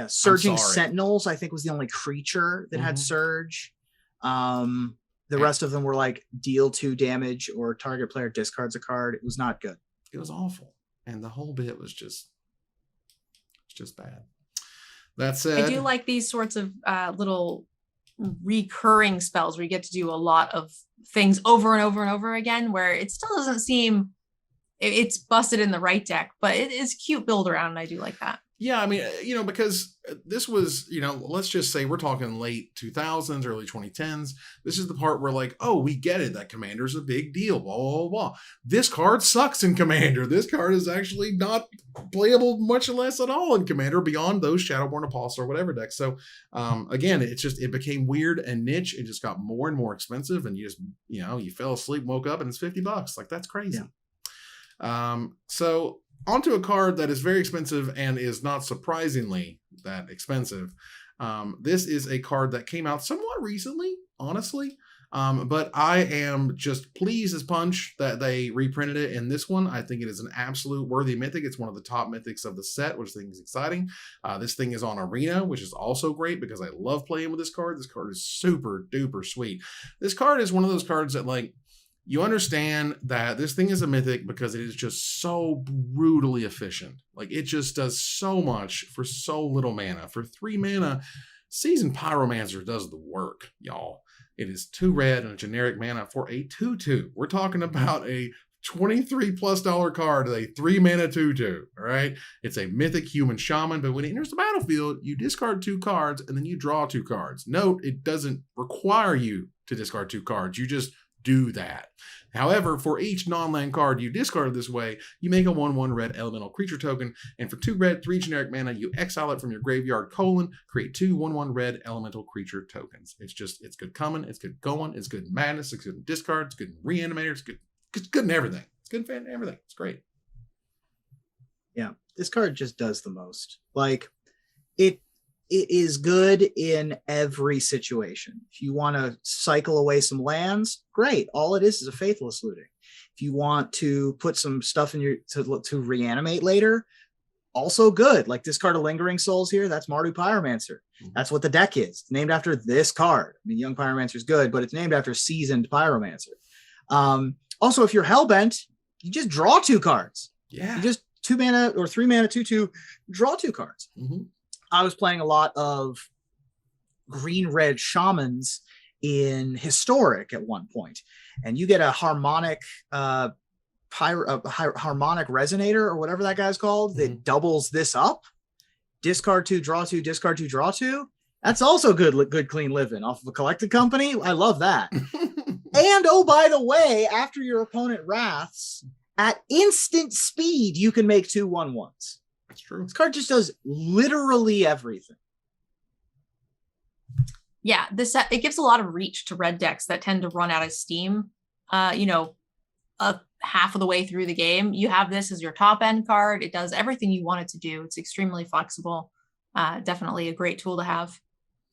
Surging Sentinels, I think, was the only creature that had Surge. The rest of them were like deal 2 damage or target player discards a card. It was not good. It was awful. And the whole bit was just bad. That said, I do like these sorts of little recurring spells where you get to do a lot of things over and over and over again, where it still doesn't seem it's busted in the right deck, but it is cute build around, and I do like that. Yeah, I mean, because this was, let's just say we're talking late 2000s, early 2010s. This is the part where we get it, that Commander's a big deal, blah, blah, blah. This card sucks in Commander. This card is actually not playable much less at all in Commander beyond those Shadowborn Apostle or whatever decks. So, again, it became weird and niche. It just got more and more expensive, and you just, you fell asleep, woke up, and it's $50. Like, that's crazy. Yeah. So onto a card that is very expensive and is not surprisingly that expensive. This is a card that came out somewhat recently, honestly. But I am just pleased as punch that they reprinted it in this one. I think it is an absolute worthy mythic. It's one of the top mythics of the set, which I think is exciting. This thing is on Arena, which is also great because I love playing with this card. This card is super duper sweet. This card is one of those cards that you understand that this thing is a mythic because it is just so brutally efficient. It just does so much for so little mana. For 3 mana, Seasoned Pyromancer does the work, y'all. It is 2 red and a generic mana for a 2/2. We're talking about a $23+ card, a 3 mana 2/2. All right. It's a mythic human shaman, but when it enters the battlefield, you discard 2 cards and then you draw 2 cards. Note, it doesn't require you to discard 2 cards. You just do that. However, for each non-land card you discard this way, you make a 1/1 red elemental creature token, and for 2 red, 3 generic mana, you exile it from your graveyard, create 2 1/1 red elemental creature tokens. It's good coming, it's good going, it's good in madness, it's good in discard, it's good in reanimator, it's good in everything. It's good in everything. It's great. Yeah, this card just does the most. It is good in every situation. If you want to cycle away some lands, great. All it is a faithless looting. If you want to put some stuff in to reanimate later, also good. Like this card of Lingering Souls here, that's Mardu Pyromancer. That's what the deck is. It's named after this card. I mean, Young Pyromancer is good, but it's named after Seasoned Pyromancer. Also, if you're Hellbent, you just draw 2 cards. Yeah. You just 2 mana or 3 mana 2/2, draw 2 cards. I was playing a lot of green-red shamans in Historic at one point, and you get a harmonic harmonic resonator or whatever that guy's called that doubles this up. Discard 2, draw 2, discard 2, draw 2. That's also good clean living off of a collected company. I love that. And oh, by the way, after your opponent wraths, at instant speed, you can make 2 1/1s. That's true. This card just does literally everything. Yeah, this set, it gives a lot of reach to red decks that tend to run out of steam. Half of the way through the game, you have this as your top end card. It does everything you want it to do. It's extremely flexible. Definitely a great tool to have.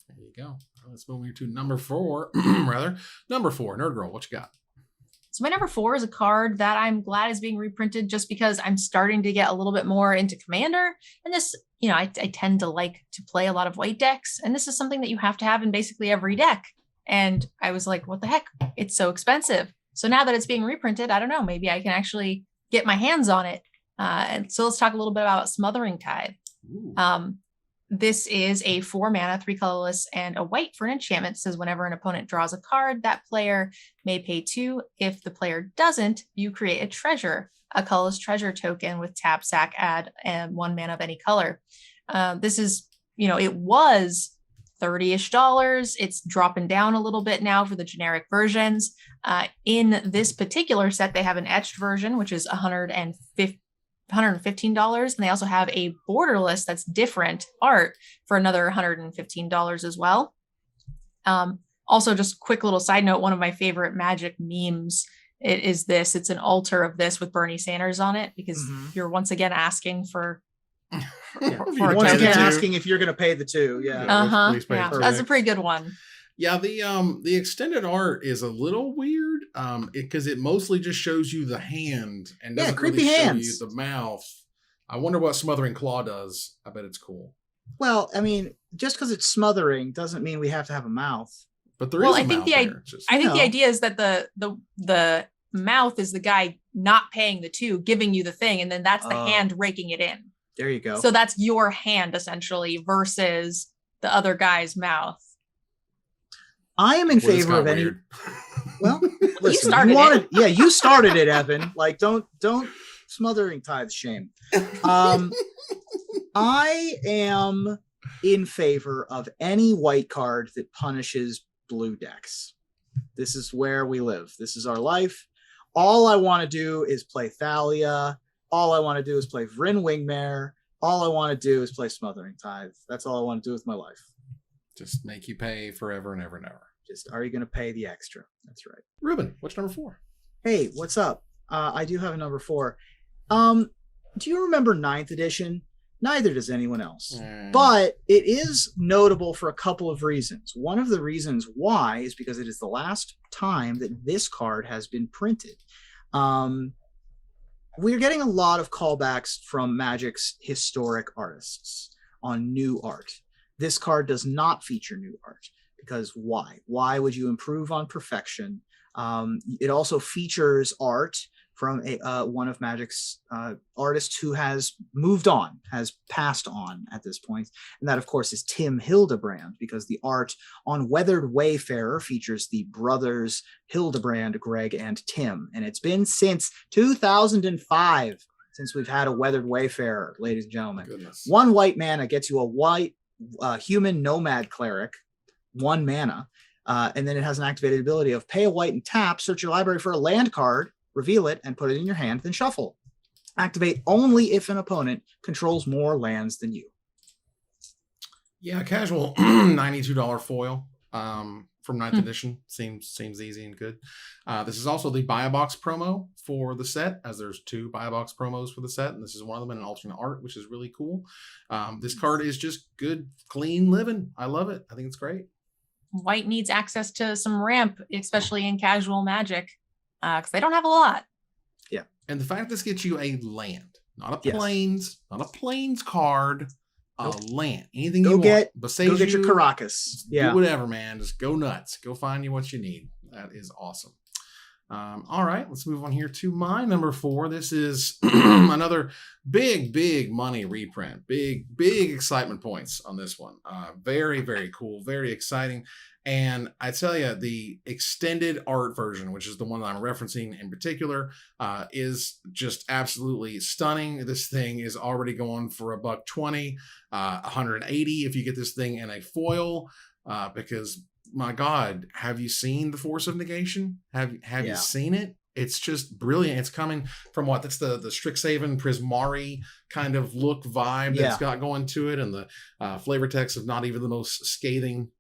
There you go. Let's move to number 4. Number 4, Nerd Girl. What you got? So my number 4 is a card that I'm glad is being reprinted, just because I'm starting to get a little bit more into Commander. And this, I tend to like to play a lot of white decks, and this is something that you have to have in basically every deck. And I was like, what the heck? It's so expensive. So now that it's being reprinted, I don't know, maybe I can actually get my hands on it. And so let's talk a little bit about Smothering Tithe. This is a 4 mana, 3 colorless, and a white for an enchantment. It says whenever an opponent draws a card, that player may pay 2. If the player doesn't, you create a treasure, a colorless treasure token with tap, sack, add, and 1 mana of any color. This is, it was $30-ish. It's dropping down a little bit now for the generic versions. In this particular set, they have an etched version, which is $115, and they also have a borderless that's different art for another $115 as well. Also, just quick little side note, one of my favorite Magic memes is this. It's an altar of this with Bernie Sanders on it, because you're once again asking for once again asking if you're going to pay the 2. That's a pretty good one. Yeah, the extended art is a little weird because it mostly just shows you the hand and doesn't really show you the mouth. I wonder what Smothering Claw does. I bet it's cool. Well, I mean, just because it's smothering doesn't mean we have to have a mouth. But there is a mouth there. I think the idea is that the mouth is the guy not paying the 2, giving you the thing, and then that's the hand raking it in. There you go. So that's your hand essentially versus the other guy's mouth. I am in favor of any. Well, listen, you started it, Evan. Like, don't Smothering Tithe shame. I am in favor of any white card that punishes blue decks. This is where we live. This is our life. All I want to do is play Thalia. All I want to do is play Vryn Wingmare. All I want to do is play Smothering Tithe. That's all I want to do with my life. Just make you pay forever and ever and ever. Just, are you going to pay the extra? That's right. Ruben, what's number 4? Hey, what's up? I do have a number 4. Do you remember 9th edition? Neither does anyone else. But it is notable for a couple of reasons. One of the reasons why is because it is the last time that this card has been printed. We're getting a lot of callbacks from Magic's historic artists on new art. This card does not feature new art, because why? Why would you improve on perfection? It also features art from one of Magic's artists who has moved on, has passed on at this point. And that, of course, is Tim Hildebrand, because the art on Weathered Wayfarer features the brothers Hildebrand, Greg, and Tim. And it's been since 2005 since we've had a Weathered Wayfarer, ladies and gentlemen. Goodness. 1 white mana gets you a white human nomad cleric, 1 mana. And then it has an activated ability of pay a white and tap, search your library for a land card, reveal it, and put it in your hand, then shuffle. Activate only if an opponent controls more lands than you. Yeah, casual $92 foil from 9th edition. Seems easy and good. This is also the buy a box promo for the set, as there's 2 buy a box promos for the set, and this is one of them in an alternate art, which is really cool. This card is just good, clean living. I love it. I think it's great. White needs access to some ramp, especially in casual Magic, because they don't have a lot. Yeah. And the fact this gets you a land, not a plains, not a plains card, a land. Anything you want. Go get your Caracas. Yeah. Do whatever, man. Just go nuts. Go find you what you need. That is awesome. All right, let's move on here to my number 4. This is another big money reprint. Big excitement points on this one. Very, very cool. Very exciting. And I tell you, the extended art version, which is the one that I'm referencing in particular, is just absolutely stunning. This thing is already going for $120, $180 if you get this thing in a foil, because my God, have you seen the Force of Negation? Have you seen it? It's just brilliant. It's coming from what? That's the Strixhaven Prismari kind of look vibe that's got going to it, and the flavor text of not even the most scathing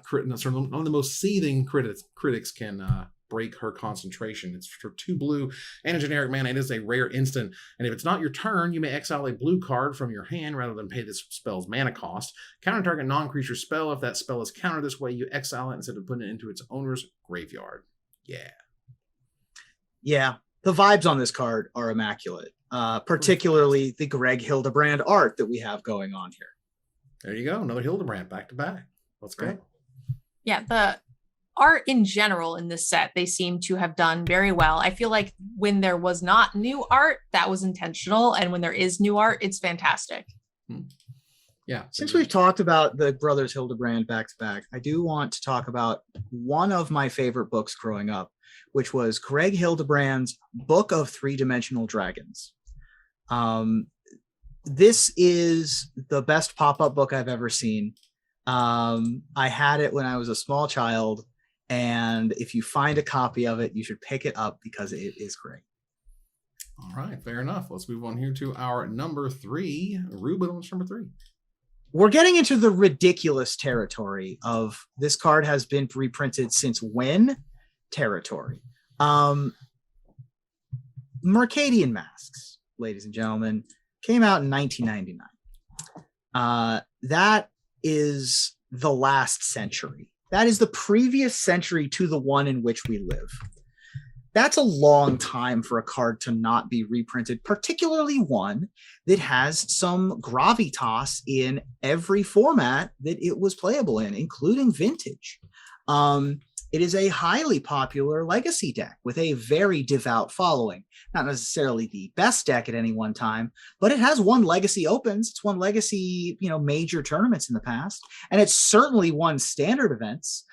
critics, or none of the most seething critics can break her concentration. It's for 2 blue and a generic mana. It is a rare instant, and if it's not your turn, you may exile a blue card from your hand rather than pay this spell's mana cost. Counter target non-creature spell. If that spell is countered this way, you exile it instead of putting it into its owner's graveyard. Yeah, the vibes on this card are immaculate, particularly the Greg Hildebrand art that we have going on here. There you go. Another Hildebrand back to back. Let's go. Yeah, the art in general in this set, they seem to have done very well. I feel like when there was not new art, that was intentional. And when there is new art, it's fantastic. Yeah. Since we've talked about the Brothers Hildebrand back to back, I do want to talk about one of my favorite books growing up, which was Greg Hildebrand's Book of Three-Dimensional Dragons. This is the best pop-up book I've ever seen. I had it when I was a small child, and if you find a copy of it, you should pick it up because it is great. All right, fair enough. Let's move on here to our number 3. Ruben, what's number 3? We're getting into the ridiculous territory of this card has been reprinted since when territory. Mercadian Masks, ladies and gentlemen, came out in 1999. That is the last century. That is the previous century to the one in which we live. That's a long time for a card to not be reprinted, particularly one that has some gravitas in every format that it was playable in, including Vintage. It is a highly popular legacy deck with a very devout following. Not necessarily the best deck at any one time, but it has won legacy opens. It's won legacy, major tournaments in the past, and it's certainly won standard events.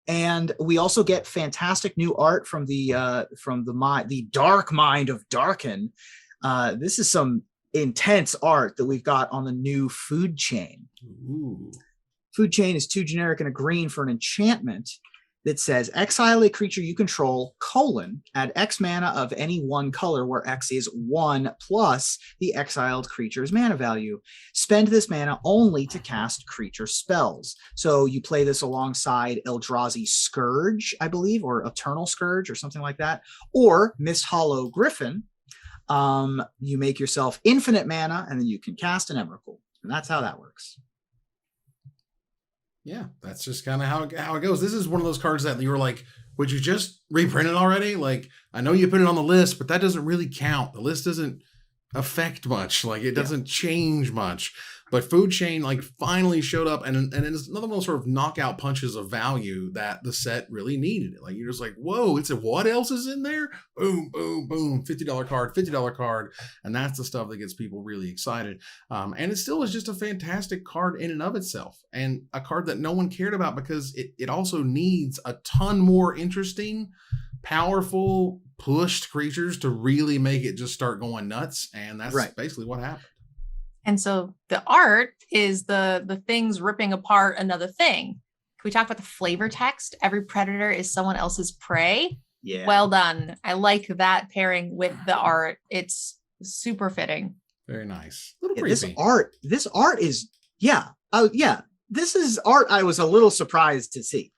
And we also get fantastic new art from the dark mind of Darkin. This is some intense art that we've got on the new Food Chain. Ooh. Food Chain is 2 generic and a green for an enchantment that says exile a creature you control, add X mana of any one color where X is 1 plus the exiled creature's mana value. Spend this mana only to cast creature spells. So you play this alongside Eldrazi Scourge, I believe, or Eternal Scourge or something like that, or Mist Hollow Griffin. You make yourself infinite mana and then you can cast an Emrakul. And that's how that works. Yeah, that's just kind of how it goes. This is one of those cards that you were like, would you just reprint it already? Like, I know you put it on the list, but that doesn't really count. The list doesn't affect much. Like, it doesn't change much. But Food Chain finally showed up, and it's another one of those sort of knockout punches of value that the set really needed. Like, you're just like, whoa, what else is in there? Boom, boom, boom, $50 card, and that's the stuff that gets people really excited. And it still is just a fantastic card in and of itself, and a card that no one cared about because it also needs a ton more interesting, powerful, pushed creatures to really make it just start going nuts, and that's basically what happened. And so the art is the things ripping apart another thing. Can we talk about the flavor text? Every predator is someone else's prey. Yeah. Well done. I like that pairing with the art. It's super fitting. Very nice. A little creepy. This art is, this is art I was a little surprised to see.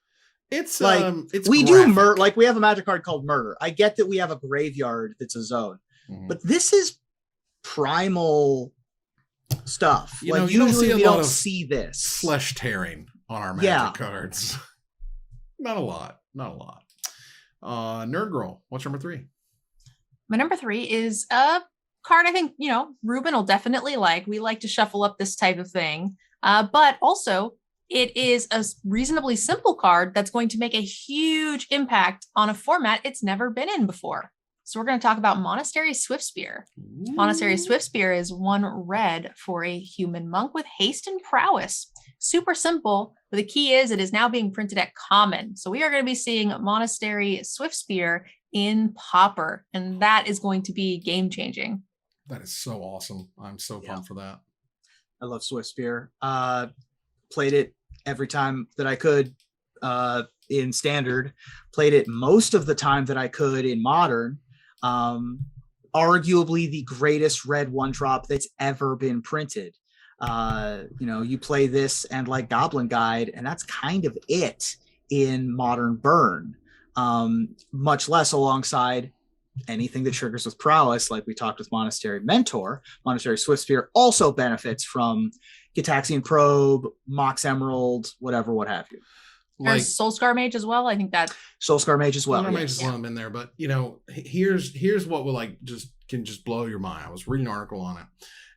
It's we graphic. do murder. Like, we have a magic card called Murder. I get that we have a graveyard that's a zone, but this is primal stuff. You usually we don't see this flesh tearing on our magic cards. Not a lot. Nerd Girl, what's number 3? My number 3 is a card I think Ruben will definitely like. We like to shuffle up this type of thing, but also it is a reasonably simple card that's going to make a huge impact on a format it's never been in before. So we're going to talk about Monastery Swiftspear. Monastery Swiftspear is 1 red for a human monk with haste and prowess. Super simple, but the key is it is now being printed at common. So we are going to be seeing Monastery Swiftspear in Pauper, and that is going to be game-changing. That is so awesome. I'm so pumped for that. I love Swiftspear. Played it every time that I could. in standard, played it most of the time that I could in modern. Arguably the greatest red one drop that's ever been printed. You play this and like Goblin Guide, and that's kind of it in modern burn. Much less alongside anything that triggers with prowess, like we talked with Monastery Mentor. Monastery Swiftspear also benefits from Gitaxian Probe, Mox Emerald, whatever, what have you. There's Soulscar Mage as well. I think that Soulscar Mage as well. Soulscar Mage is one of them in there, but here's what will can just blow your mind. I was reading an article on it,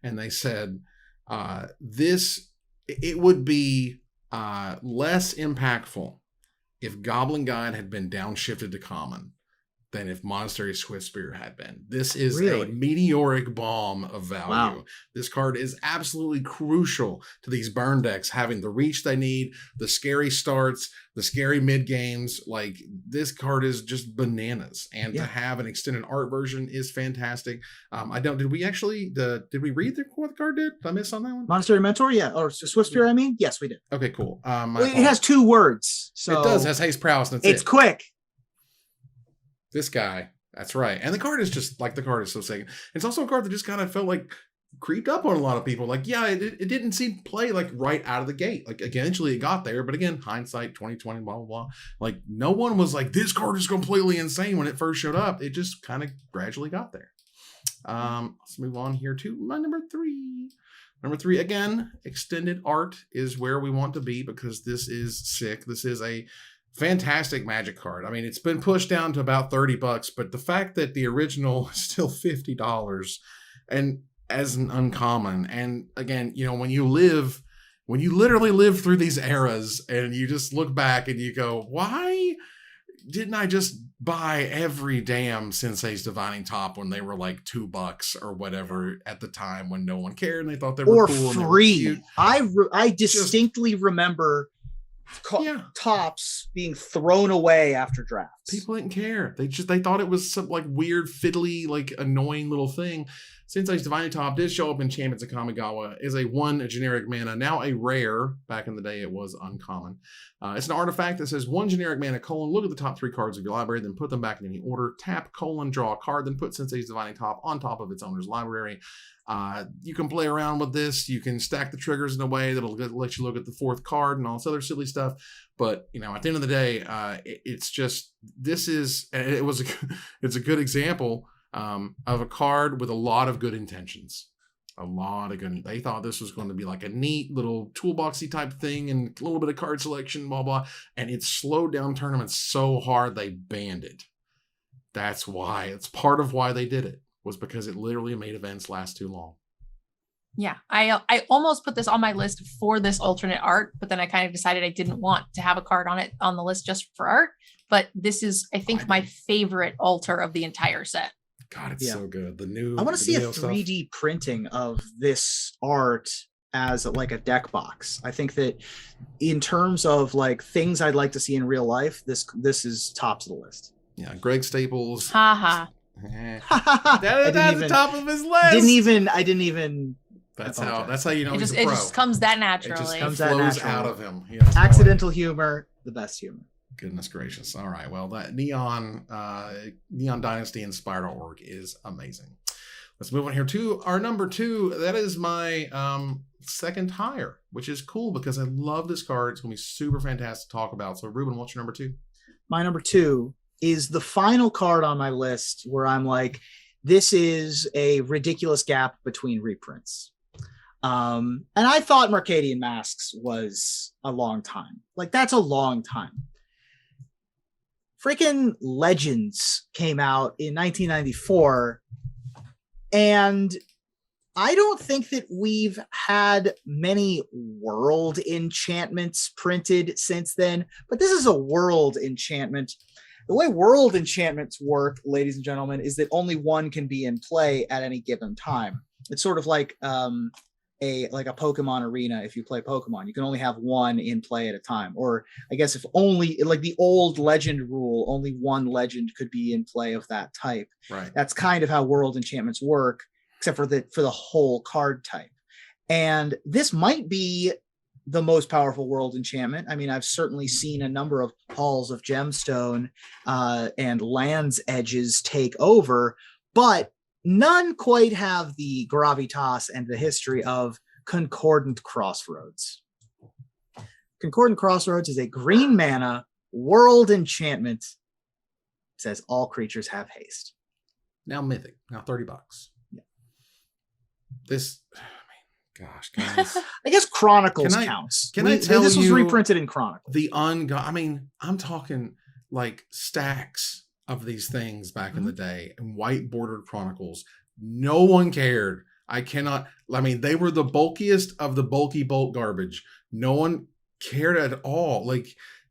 and they said it would be less impactful if Goblin Guide had been downshifted to common than if Monastery Swiftspear had been. This is a meteoric bomb of value. Wow. This card is absolutely crucial to these burn decks, having the reach they need, the scary starts, the scary mid games. Like, this card is just bananas, and to have an extended art version is fantastic. Did we read what the card did? Did I miss on that one? Monastery Mentor, or Swiftspear, I mean? Yes, we did. Okay, cool. It has 2 words. So it does. It has haste prowess. And it's quick. This guy, that's right. And the card is just like, the card is so sick. It's also a card that just kind of felt like creeped up on a lot of people. Like, it didn't seem to play like right out of the gate. Like, eventually it got there, but again, hindsight 2020, blah blah blah. Like, no one was like, this card is completely insane when it first showed up. It just kind of gradually got there. Let's move on here to my number 3. Number 3, again, extended art is where we want to be, because this is sick. This is a fantastic Magic card. I mean, it's been pushed down to about $30, but the fact that the original is still $50 and as an uncommon, and again, when you literally live through these eras and you just look back and you go, why didn't I just buy every damn Sensei's Divining Top when they were like $2 or whatever at the time, when no one cared and they thought they were cool, or free? I distinctly remember tops being thrown away after drafts. People didn't care. They thought it was some like weird, fiddly, like annoying little thing. Sensei's Divining Top did show up in Champions of Kamigawa, is a generic mana, now a rare. Back in the day, it was uncommon. It's an artifact that says 1 generic mana, look at the top 3 cards of your library, then put them back in any order, tap, draw a card, then put Sensei's Divining Top on top of its owner's library. You can play around with this. You can stack the triggers in a way that'll let you look at the 4th card and all this other silly stuff. But, at the end of the day, it's a good example of a card with a lot of good intentions. They thought this was going to be like a neat little toolboxy type thing and a little bit of card selection, blah, blah. And it slowed down tournaments so hard they banned it. That's why. It's part of why they did it, was because it literally made events last too long. Yeah, I almost put this on my list for this alternate art, but then I kind of decided I didn't want to have a card on the list just for art. But this is, I think, my favorite altar of the entire set. God, it's so good. I want to see a 3D printing of this art as like a deck box. I think that in terms of like things I'd like to see in real life, this is tops of the list. Yeah, Greg Staples. Haha. That's the top of his list. I didn't even. That's how you know he's a pro. It just comes that naturally. It flows out of him. Accidental humor, the best humor. Goodness gracious. All right. Well, that Neon Dynasty inspired artwork is amazing. Let's move on here to our number 2. That is my second higher, which is cool because I love this card. It's going to be super fantastic to talk about. So, Ruben, what's your number 2? My number 2 is the final card on my list where I'm like, this is a ridiculous gap between reprints. And I thought Mercadian Masks was a long time. Like, that's a long time. Freaking Legends came out in 1994, and I don't think that we've had many world enchantments printed since then, but this is a world enchantment. The way world enchantments work, ladies and gentlemen, is that only one can be in play at any given time. It's sort of like a Pokemon arena. If you play Pokemon, you can only have one in play at a time. Or I guess if only, like the old legend rule, only one legend could be in play of that type. Right. That's kind of how world enchantments work, except for the whole card type. And this might be the most powerful world enchantment. I mean, I've certainly seen a number of Halls of Gemstone and Land's Edges take over, but none quite have the gravitas and the history of Concordant Crossroads. Concordant Crossroads is a green mana world enchantment. It says all creatures have haste. Now mythic. Now $30. Yeah. This, gosh, guys. I guess Chronicles counts. Can I tell this was you reprinted in Chronicles. I mean, I'm talking like stacks of these things back in the day, and white bordered Chronicles. No one cared. I mean, they were the bulkiest of the bulky bulk garbage. No one cared at all. Like,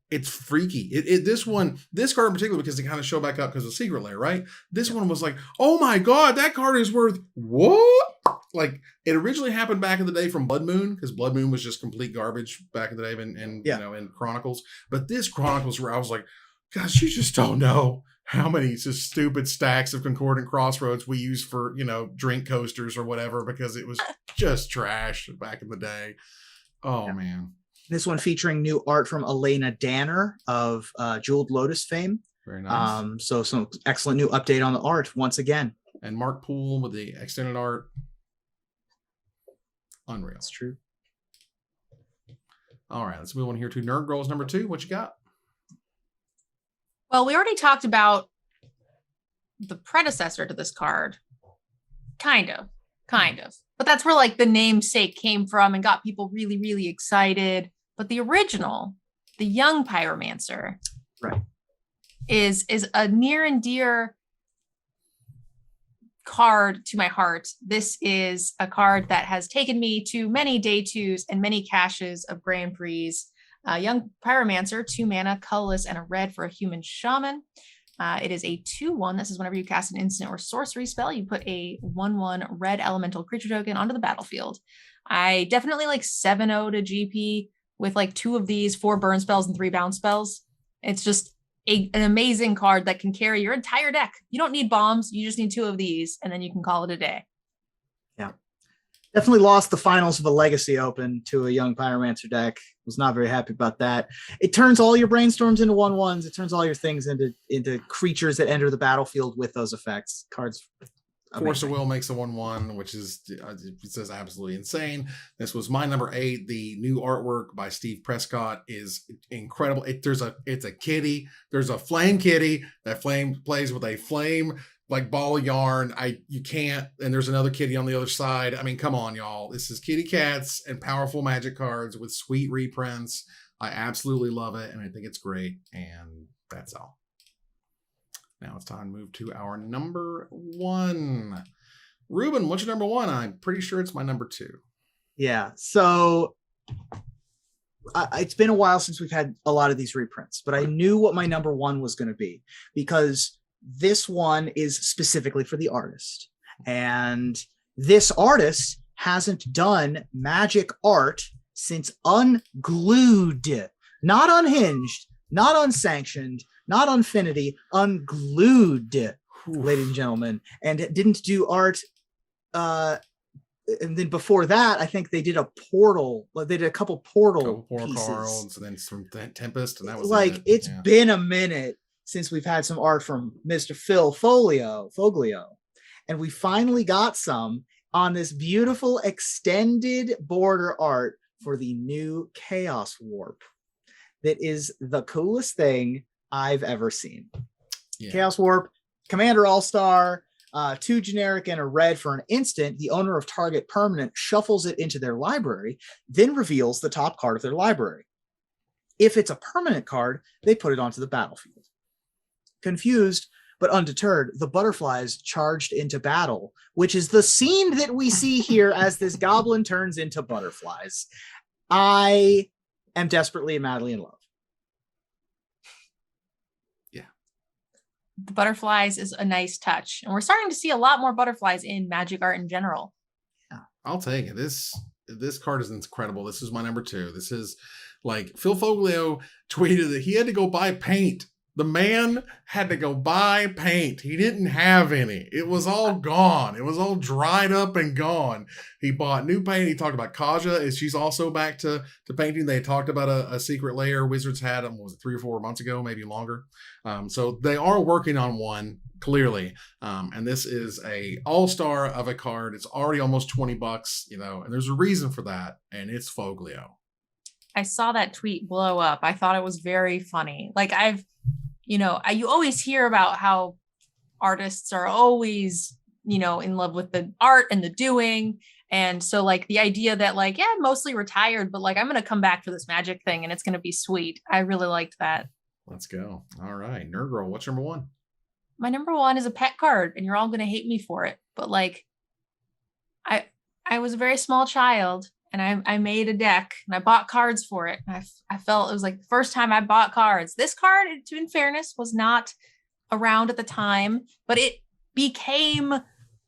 it's freaky. This card in particular, because they kind of show back up because of Secret Lair, right? This one was like, oh my God, that card is worth what? Like, it originally happened back in the day from Blood Moon, because Blood Moon was just complete garbage back in the day in Chronicles. But this Chronicles, where I was like, gosh, you just don't know how many just stupid stacks of Concordant Crossroads we used for, drink coasters or whatever, because it was just trash back in the day. Oh, man. This one featuring new art from Elena Danner of Jeweled Lotus fame. Very nice. So some excellent new update on the art once again. And Mark Poole with the extended art. Unreal. That's true. All right, let's move on here to Nerd Girls number 2. What you got? Well, we already talked about the predecessor to this card. Kind of. But that's where like the namesake came from and got people really, really excited. But the original, the Young Pyromancer, right, is a near and dear card to my heart. This is a card that has taken me to many day twos and many caches of Grand Prix. Young Pyromancer, 2 mana, colorless, and a red for a human shaman. It is a 2/1. This is whenever you cast an instant or sorcery spell, you put a 1/1 red elemental creature token onto the battlefield. I definitely like 7-0 to GP with like 2 of these, 4 burn spells and 3 bounce spells. It's just an amazing card that can carry your entire deck. You don't need bombs. You just need 2 of these, and then you can call it a day. Yeah. Definitely lost the finals of a Legacy Open to a Young Pyromancer deck. Was not very happy about that. It turns all your brainstorms into 1/1s. It turns all your things into creatures that enter the battlefield with those effects. Cards. Force of Will makes a 1/1, which is just absolutely insane. This was my number 8. The new artwork by Steve Prescott is incredible. It's a kitty. There's a flame kitty that plays with a flame like ball of yarn. You can't, and there's another kitty on the other side. I mean, come on, y'all. This is kitty cats and powerful magic cards with sweet reprints. I absolutely love it, and I think it's great. And that's all. Now it's time to move to our number 1. Ruben, what's your number 1? I'm pretty sure it's my number 2. Yeah. So it's been a while since we've had a lot of these reprints, but I knew what my number 1 was going to be, because this one is specifically for the artist. And this artist hasn't done magic art since Unglued, not Unhinged, not Unsanctioned, not Unfinity, Unglued, ladies and gentlemen, and didn't do art. And then before that, I think they did a portal. They did a couple portal pieces. Cards, and then some Tempest, and that was like it's been a minute since we've had some art from Mr. Phil Foglio, and we finally got some on this beautiful extended border art for the new Chaos Warp. That is the coolest thing I've ever seen. Yeah. Chaos Warp, Commander All-Star, 2 generic and a red for an instant. The owner of target permanent shuffles it into their library, then reveals the top card of their library. If it's a permanent card, they put it onto the battlefield. Confused but undeterred, the butterflies charged into battle, which is the scene that we see here as this goblin turns into butterflies. I am desperately and madly in love. Yeah. The butterflies is a nice touch, and we're starting to see a lot more butterflies in magic art in general. Yeah, I'll take it. This card is incredible. This is my number 2. This is like Phil Foglio tweeted that he had to go buy paint The man had to go buy paint. He didn't have any. It was all gone. It was all dried up and gone. He bought new paint. He talked about Kaja, and she's also back to painting. They talked about a secret layer Wizards had, was it 3 or 4 months ago, maybe longer. So they are working on one, clearly. And this is a all-star of a card. It's already almost $20, and there's a reason for that, and it's Foglio. I saw that tweet blow up. I thought it was very funny. Like you always hear about how artists are always, in love with the art and the doing. And so like the idea that like, yeah, I'm mostly retired, but like, I'm going to come back for this Magic thing and it's going to be sweet. I really liked that. Let's go. All right. Nerd Girl, what's number 1? My number 1 is a pet card and you're all going to hate me for it. But like, I was a very small child and I made a deck and I bought cards for it. And I felt it was like the first time I bought cards. This card, in fairness, was not around at the time, but it became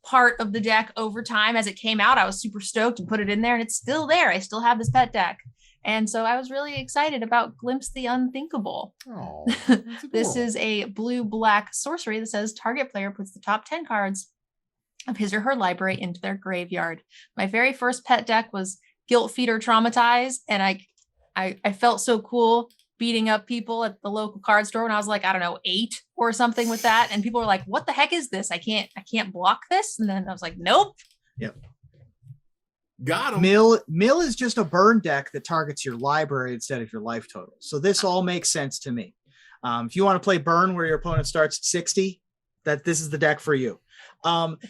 part of the deck over time as it came out. I was super stoked and put it in there and it's still there. I still have this pet deck. And so I was really excited about Glimpse the Unthinkable. Oh, this is a blue-black sorcery that says target player puts the top 10 cards of his or her library into their graveyard. My very first pet deck was Guilt, Feed, or Traumatized, and I felt so cool beating up people at the local card store when I was like, I don't know, 8 or something with that. And people were like, what the heck is this? I can't block this. And then I was like, nope. Yep. Got him. Mill is just a burn deck that targets your library instead of your life total. So this all makes sense to me. If you want to play burn where your opponent starts at 60, this is the deck for you.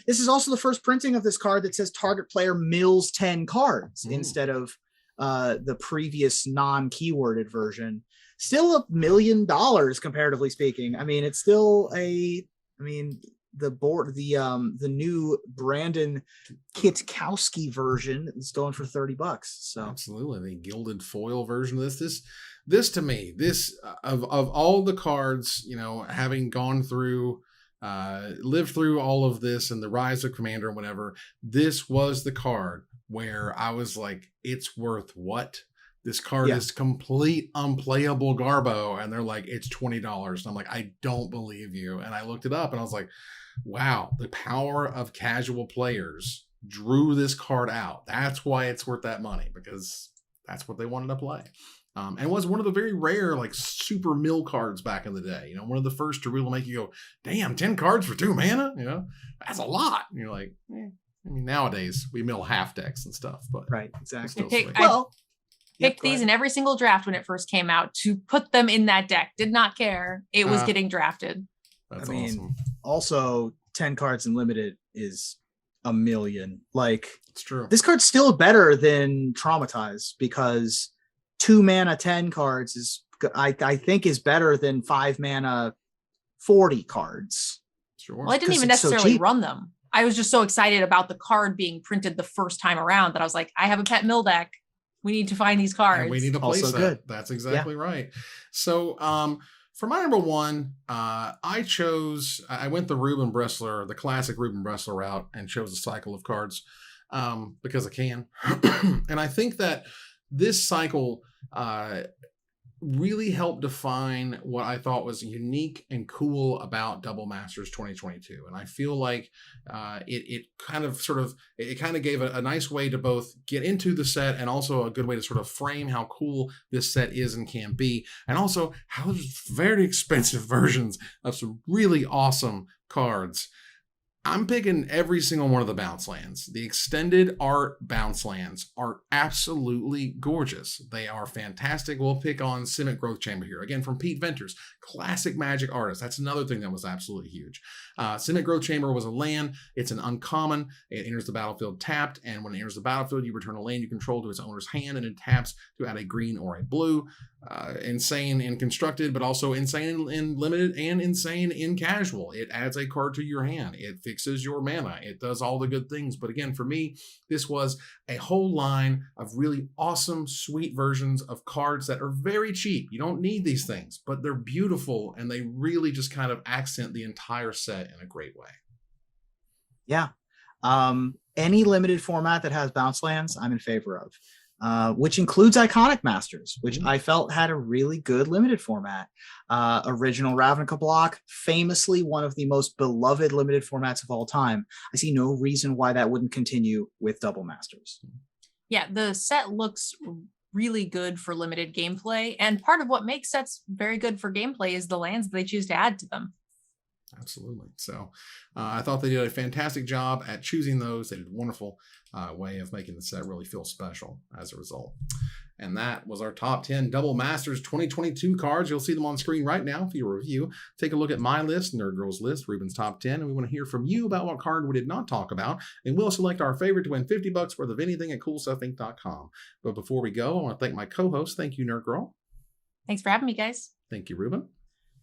This is also the first printing of this card that says target player mills 10 cards instead of the previous non-keyworded version. Still $1 million comparatively speaking. I mean, it's still the new Brandon Kitkowski version is going for $30. So absolutely, the gilded foil version of this to me, of all the cards, having gone through lived through all of this and the Rise of Commander and whatever, this was the card where I was like, it's worth what? This card is complete unplayable garbo. And they're like, it's $20. And I'm like, I don't believe you. And I looked it up and I was like, wow, the power of casual players drew this card out. That's why it's worth that money, because that's what they wanted to play. And was one of the very rare, like, super mill cards back in the day. One of the first to really make you go, damn, 10 cards for 2 mana? That's a lot. And you're like, nowadays we mill half decks and stuff. But right, exactly. I picked these in every single draft when it first came out to put them in that deck. Did not care. It was getting drafted. That's awesome. Also, 10 cards in limited is $1 million. Like, it's true. This card's still better than Traumatized because 2 mana 10 cards is I think is better than 5 mana 40 cards. Sure. Well, I didn't even necessarily run them. I was just so excited about the card being printed the first time around that I was like, I have a pet mill deck. We need to find these cards. And we need to play set. Good. That's exactly right. So for my number 1, I went the Ruben Bressler, the classic Ruben Bressler route, and chose a cycle of cards because I can. And I think that this cycle really helped define what I thought was unique and cool about Double Masters 2022. And I feel like it kind of gave a nice way to both get into the set and also a good way to sort of frame how cool this set is and can be. And also how there's very expensive versions of some really awesome cards. I'm picking every single one of the bounce lands. The extended art bounce lands are absolutely gorgeous. They are fantastic. We'll pick on Simic Growth Chamber here. Again, from Pete Venters, classic Magic artist. That's another thing that was absolutely huge. Simic Growth Chamber was a land. It's an uncommon. It enters the battlefield tapped, and when it enters the battlefield, you return a land you control to its owner's hand, and it taps to add a green or a blue. Insane in constructed, but also insane in limited and insane in casual. It adds a card to your hand. It fixes your mana. It does all the good things. But again, for me, this was a whole line of really awesome, sweet versions of cards that are very cheap. You don't need these things, but they're beautiful and they really just kind of accent the entire set in a great way. Yeah. Any limited format that has bounce lands, I'm in favor of. which includes Iconic Masters, which I felt had a really good limited format. Original Ravnica block, famously one of the most beloved limited formats of all time. I see no reason why that wouldn't continue with Double Masters. Yeah, the set looks really good for limited gameplay, and part of what makes sets very good for gameplay is the lands they choose to add to them. Absolutely. So I thought they did a fantastic job at choosing those. They did a wonderful way of making the set really feel special as a result. And that was our top 10 Double Masters 2022 cards. You'll see them on screen right now for your review. Take a look at my list, Nerd Girl's list, Ruben's top 10, and we want to hear from you about what card we did not talk about. And we'll select our favorite to win $50 worth of anything at CoolStuffInc.com. But before we go, I want to thank my co-host. Thank you, Nerd Girl. Thanks for having me, guys. Thank you, Ruben.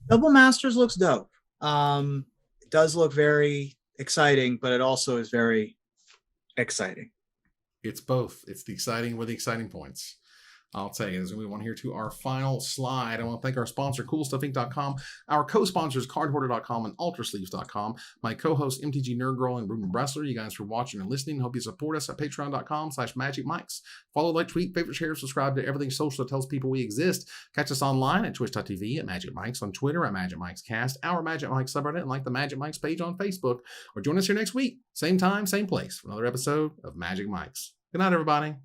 Double Masters looks dope. It does look very exciting, but it also is very exciting. It's both. It's the exciting with the exciting points. I'll tell you, as we want here to our final slide, I want to thank our sponsor, CoolStuffInc.com, our co-sponsors, CardHoarder.com and UltraSleeves.com, my co-host, MTG Nerd Girl and Ruben Bressler. You guys for watching and listening. Hope you support us at Patreon.com/MagicMikes. Follow, like, tweet, favorite, share, subscribe to everything social that tells people we exist. Catch us online at Twitch.tv at Magic Mikes, on Twitter at Magic Mikes Cast, our Magic Mikes subreddit, and like the Magic Mikes page on Facebook. Or join us here next week, same time, same place, for another episode of Magic Mikes. Good night, everybody.